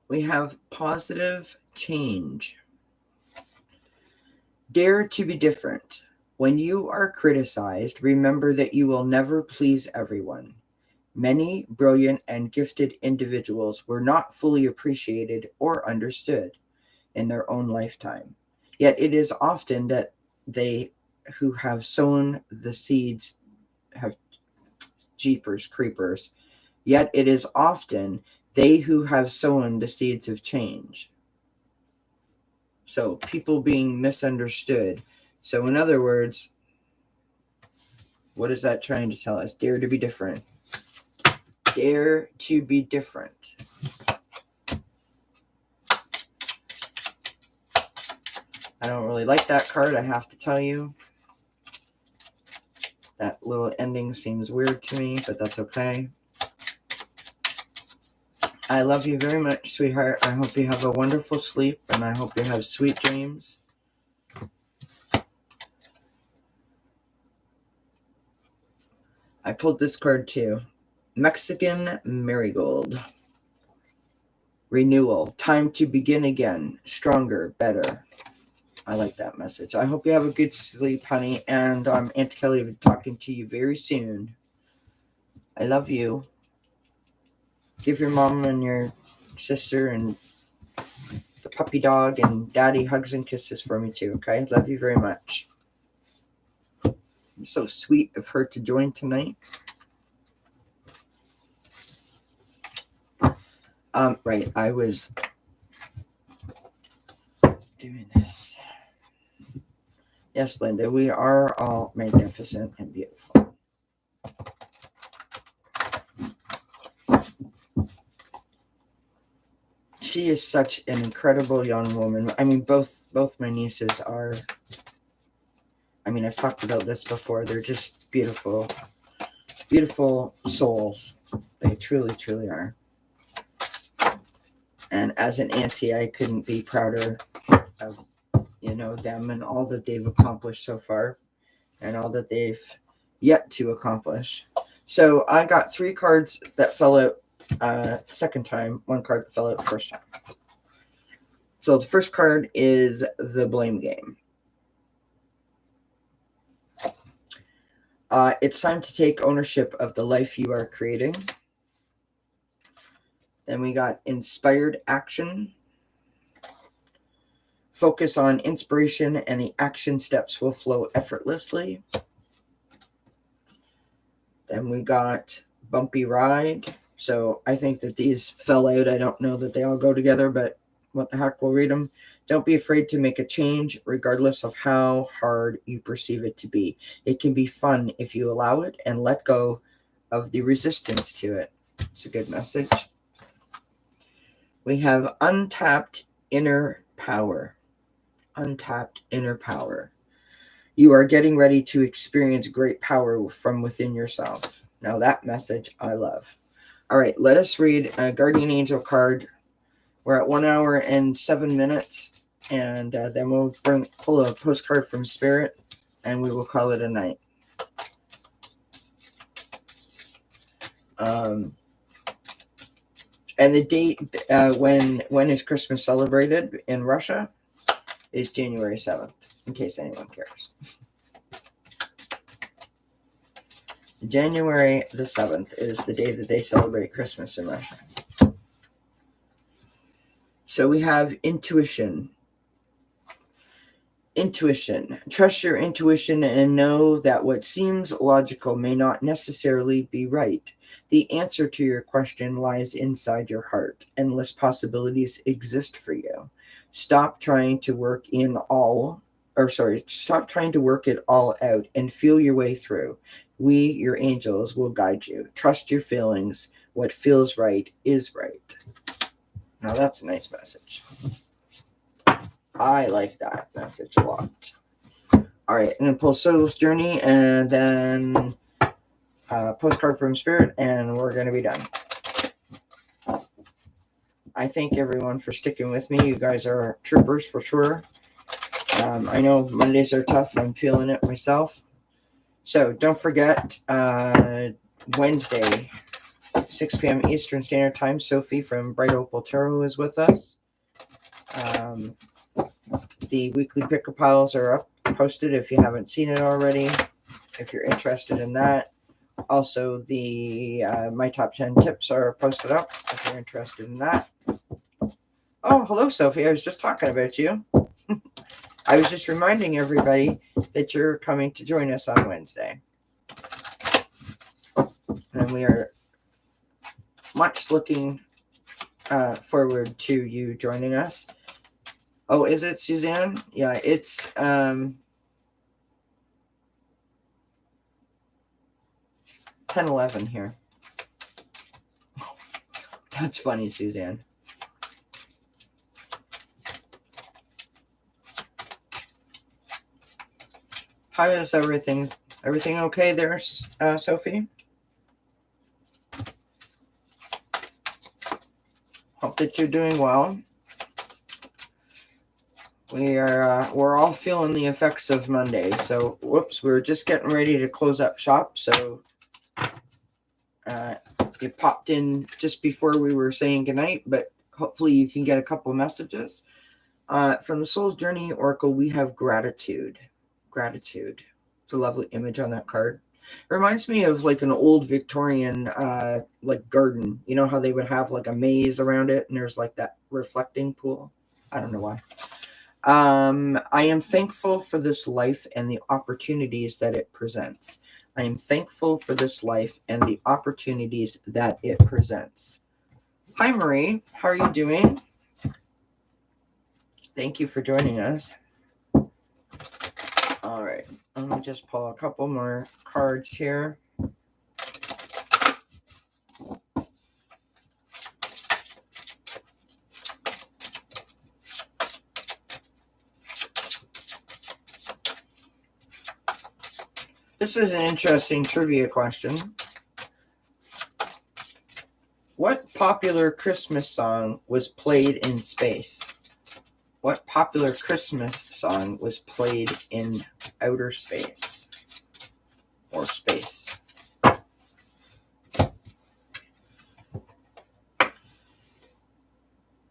Speaker 1: We have positive change. Dare to be different. When you are criticized, remember that you will never please everyone. Many brilliant and gifted individuals were not fully appreciated or understood in their own lifetime. Yet it is often that they who have sown the seeds have jeepers creepers. Yet it is often they who have sown the seeds of change. So people being misunderstood. So in other words, What is that trying to tell us? Dare to be different. Dare to be different. I don't really like that card, I have to tell you. That little ending seems weird to me, but that's okay. I love you very much, sweetheart. I hope you have a wonderful sleep, and I hope you have sweet dreams. I pulled this card too. Mexican Marigold. Renewal. Time to begin again. Stronger, better. I like that message. I hope you have a good sleep, honey. And Aunt Kelly will be talking to you very soon. I love you. Give your mom and your sister and the puppy dog and daddy hugs and kisses for me too, okay? Love you very much. It's so sweet of her to join tonight. Right, I was doing this. Yes, Linda, we are all magnificent and beautiful. She is such an incredible young woman. I mean, both my nieces are, I mean, I've talked about this before. They're just beautiful, beautiful souls. They truly, truly are. And as an auntie, I couldn't be prouder of, them and all that they've accomplished so far and all that they've yet to accomplish. So I got 3 cards that fell out second time, 1 card that fell out first time. So the first card is the blame game. It's time to take ownership of the life you are creating. Then we got inspired action. Focus on inspiration and the action steps will flow effortlessly. Then we got bumpy ride. So I think that these fell out. I don't know that they all go together, but what the heck, we'll read them. Don't be afraid to make a change, regardless of how hard you perceive it to be. It can be fun if you allow it and let go of the resistance to it. It's a good message. We have untapped inner power. Untapped inner power. You are getting ready to experience great power from within yourself. Now that message I love. All right, let us read a guardian angel card. We're at 1 hour and 7 minutes, and then we'll pull a postcard from Spirit, and we will call it a night. And the date when is Christmas celebrated in Russia is January 7th, in case anyone cares. January the 7th is the day that they celebrate Christmas in Russia. So we have intuition. Intuition. Trust your intuition and know that what seems logical may not necessarily be right. The answer to your question lies inside your heart. Endless possibilities exist for you. Stop trying to work it all out and feel your way through. We, your angels, will guide you. Trust your feelings. What feels right is right. Now that's a nice message. I like that message a lot. All right, I'm going to pull Soul's Journey and then postcard from Spirit, and we're going to be done. I thank everyone for sticking with me. You guys are troopers for sure. I know Mondays are tough. I'm feeling it myself. So don't forget, Wednesday, 6 p.m. Eastern Standard Time, Sophie from Bright Opal Tarot is with us. The weekly picker piles are up, posted if you haven't seen it already, if you're interested in that. Also, the my top 10 tips are posted up if you're interested in that. Oh, hello, Sophie. I was just talking about you. I was just reminding everybody that you're coming to join us on Wednesday. And we are much looking forward to you joining us. Oh, is it, Suzanne? Yeah, it's 10:11 here. That's funny, Suzanne. How is everything? Everything okay there, Sophie? Hope that you're doing well. We're all feeling the effects of Monday. So, whoops, we're just getting ready to close up shop. So, you popped in just before we were saying goodnight, but hopefully you can get a couple of messages. From the Soul's Journey Oracle, we have gratitude. Gratitude. It's a lovely image on that card. It reminds me of like an old Victorian like garden. You know how they would have like a maze around it and there's like that reflecting pool? I don't know why. I am thankful for this life and the opportunities that it presents. I am thankful for this life and the opportunities that it presents. Hi, Marie. How are you doing? Thank you for joining us. All right. Let me just pull a couple more cards here. This is an interesting trivia question. What popular Christmas song was played in space? What popular Christmas song was played in outer space or space?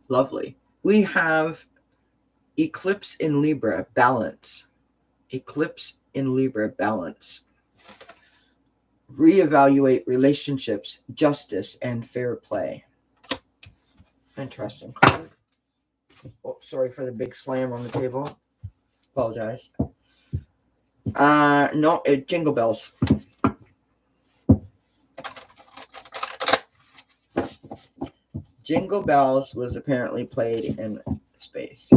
Speaker 1: Lovely. We have Eclipse in Libra, balance. Eclipse in Libra, balance. Reevaluate relationships, justice, and fair play. Interesting card. Oh, sorry for the big slam on the table. Apologize. No, Jingle Bells. Jingle Bells was apparently played in space.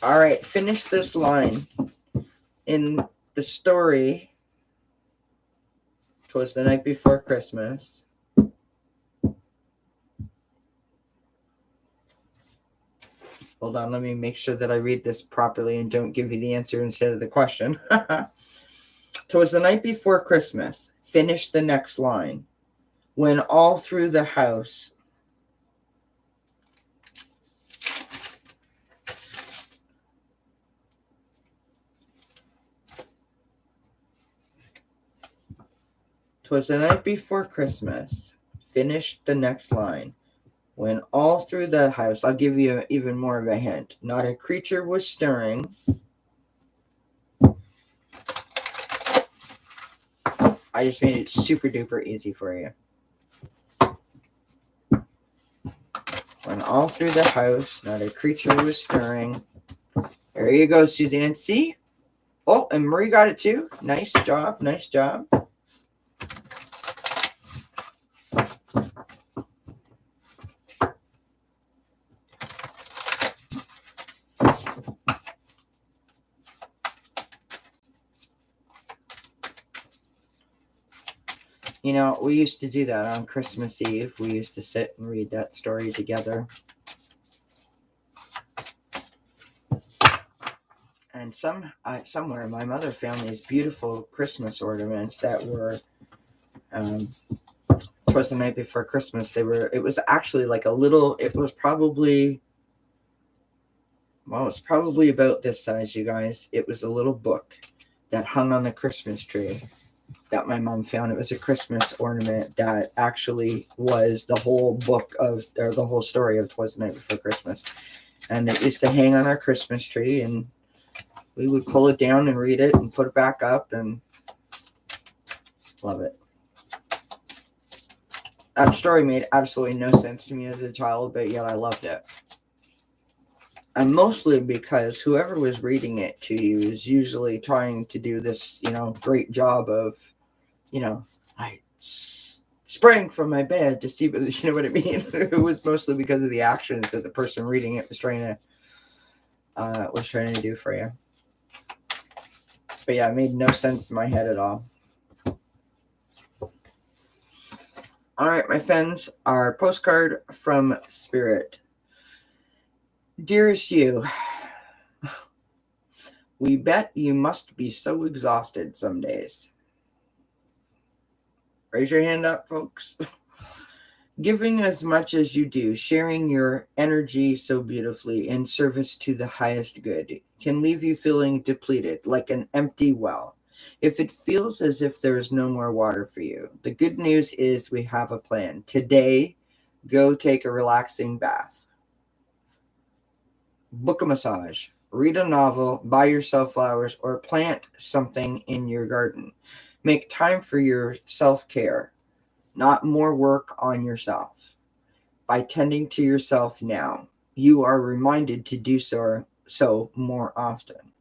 Speaker 1: All right, finish this line. In the story, 'twas the night before Christmas. Hold on, let me make sure that I read this properly and don't give you the answer instead of the question. 'Twas the night before Christmas. Finish the next line. When all through the house. "'Twas the night before Christmas." Finish the next line. When all through the house, I'll give you even more of a hint. Not a creature was stirring. I just made it super duper easy for you. When all through the house, not a creature was stirring. There you go, Suzanne. See? Oh, and Marie got it too. Nice job. Nice job. You know, we used to do that on Christmas Eve. We used to sit and read that story together. And somewhere my mother found these beautiful Christmas ornaments that were, 'twas the night before Christmas. It was actually like a little, it was probably about this size, you guys. It was a little book that hung on the Christmas tree that my mom found. It was a Christmas ornament that actually was the whole book or the whole story of 'Twas the Night Before Christmas. And it used to hang on our Christmas tree, and we would pull it down and read it and put it back up, and love it. That story made absolutely no sense to me as a child, but yet I loved it. And mostly because whoever was reading it to you is usually trying to do this, great job of, I sprang from my bed to see, you know what I mean? It was mostly because of the actions that the person reading it was trying to do for you. But yeah, it made no sense in my head at all. All right, my friends, our postcard from Spirit. Dearest you, we bet you must be so exhausted some days. Raise your hand up, folks. Giving as much as you do, sharing your energy so beautifully in service to the highest good can leave you feeling depleted, like an empty well. If it feels as if there's no more water for you, the good news is we have a plan. Today, go take a relaxing bath. Book a massage, read a novel, buy yourself flowers, or plant something in your garden. Make time for your self-care, not more work on yourself. By tending to yourself now, you are reminded to do so more often.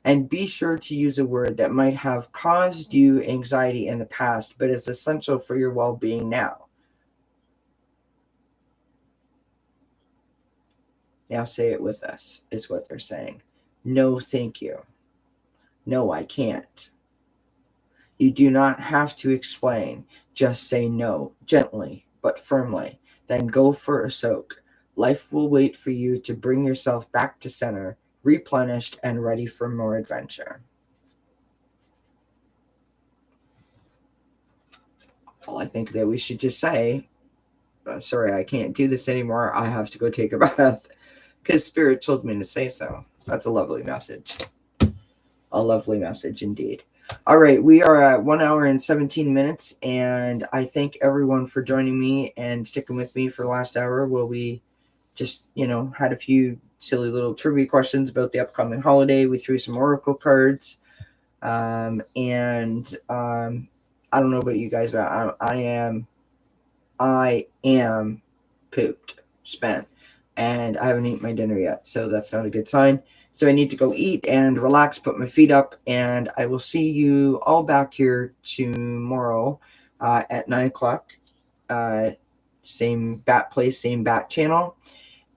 Speaker 1: And be sure to use a word that might have caused you anxiety in the past, but is essential for your well-being now. Now say it with us, is what they're saying. No, thank you. No, I can't. You do not have to explain. Just say no, gently but firmly. Then go for a soak. Life will wait for you to bring yourself back to center, replenished and ready for more adventure. Well, I think that we should just say, sorry, I can't do this anymore. I have to go take a bath because Spirit told me to say so. That's a lovely message. A lovely message indeed. All right, we are at 1 hour and 17 minutes, and I thank everyone for joining me and sticking with me for the last hour where we just, had a few silly little trivia questions about the upcoming holiday. We threw some oracle cards, and I don't know about you guys, but I am pooped, spent, and I haven't eaten my dinner yet, so that's not a good sign. So I need to go eat and relax, put my feet up, and I will see you all back here tomorrow at 9 o'clock. Same bat place, same bat channel.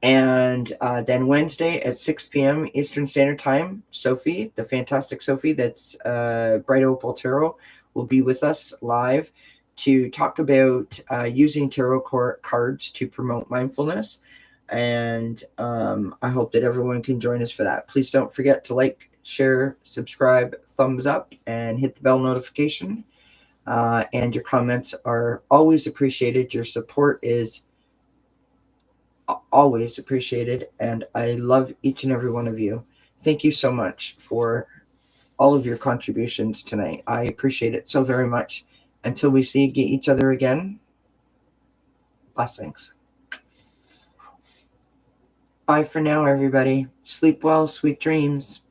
Speaker 1: And then Wednesday at 6 p.m. Eastern Standard Time, Sophie, the fantastic Sophie, that's Bright Opal Tarot, will be with us live to talk about using tarot cards to promote mindfulness. And I hope that everyone can join us for that. Please don't forget to like, share, subscribe, thumbs up, and hit the bell notification. And your comments are always appreciated. Your support is always appreciated, and I love each and every one of you. Thank you so much for all of your contributions tonight. I appreciate it so very much. Until we see each other again, blessings. Bye for now, everybody. Sleep well, sweet dreams.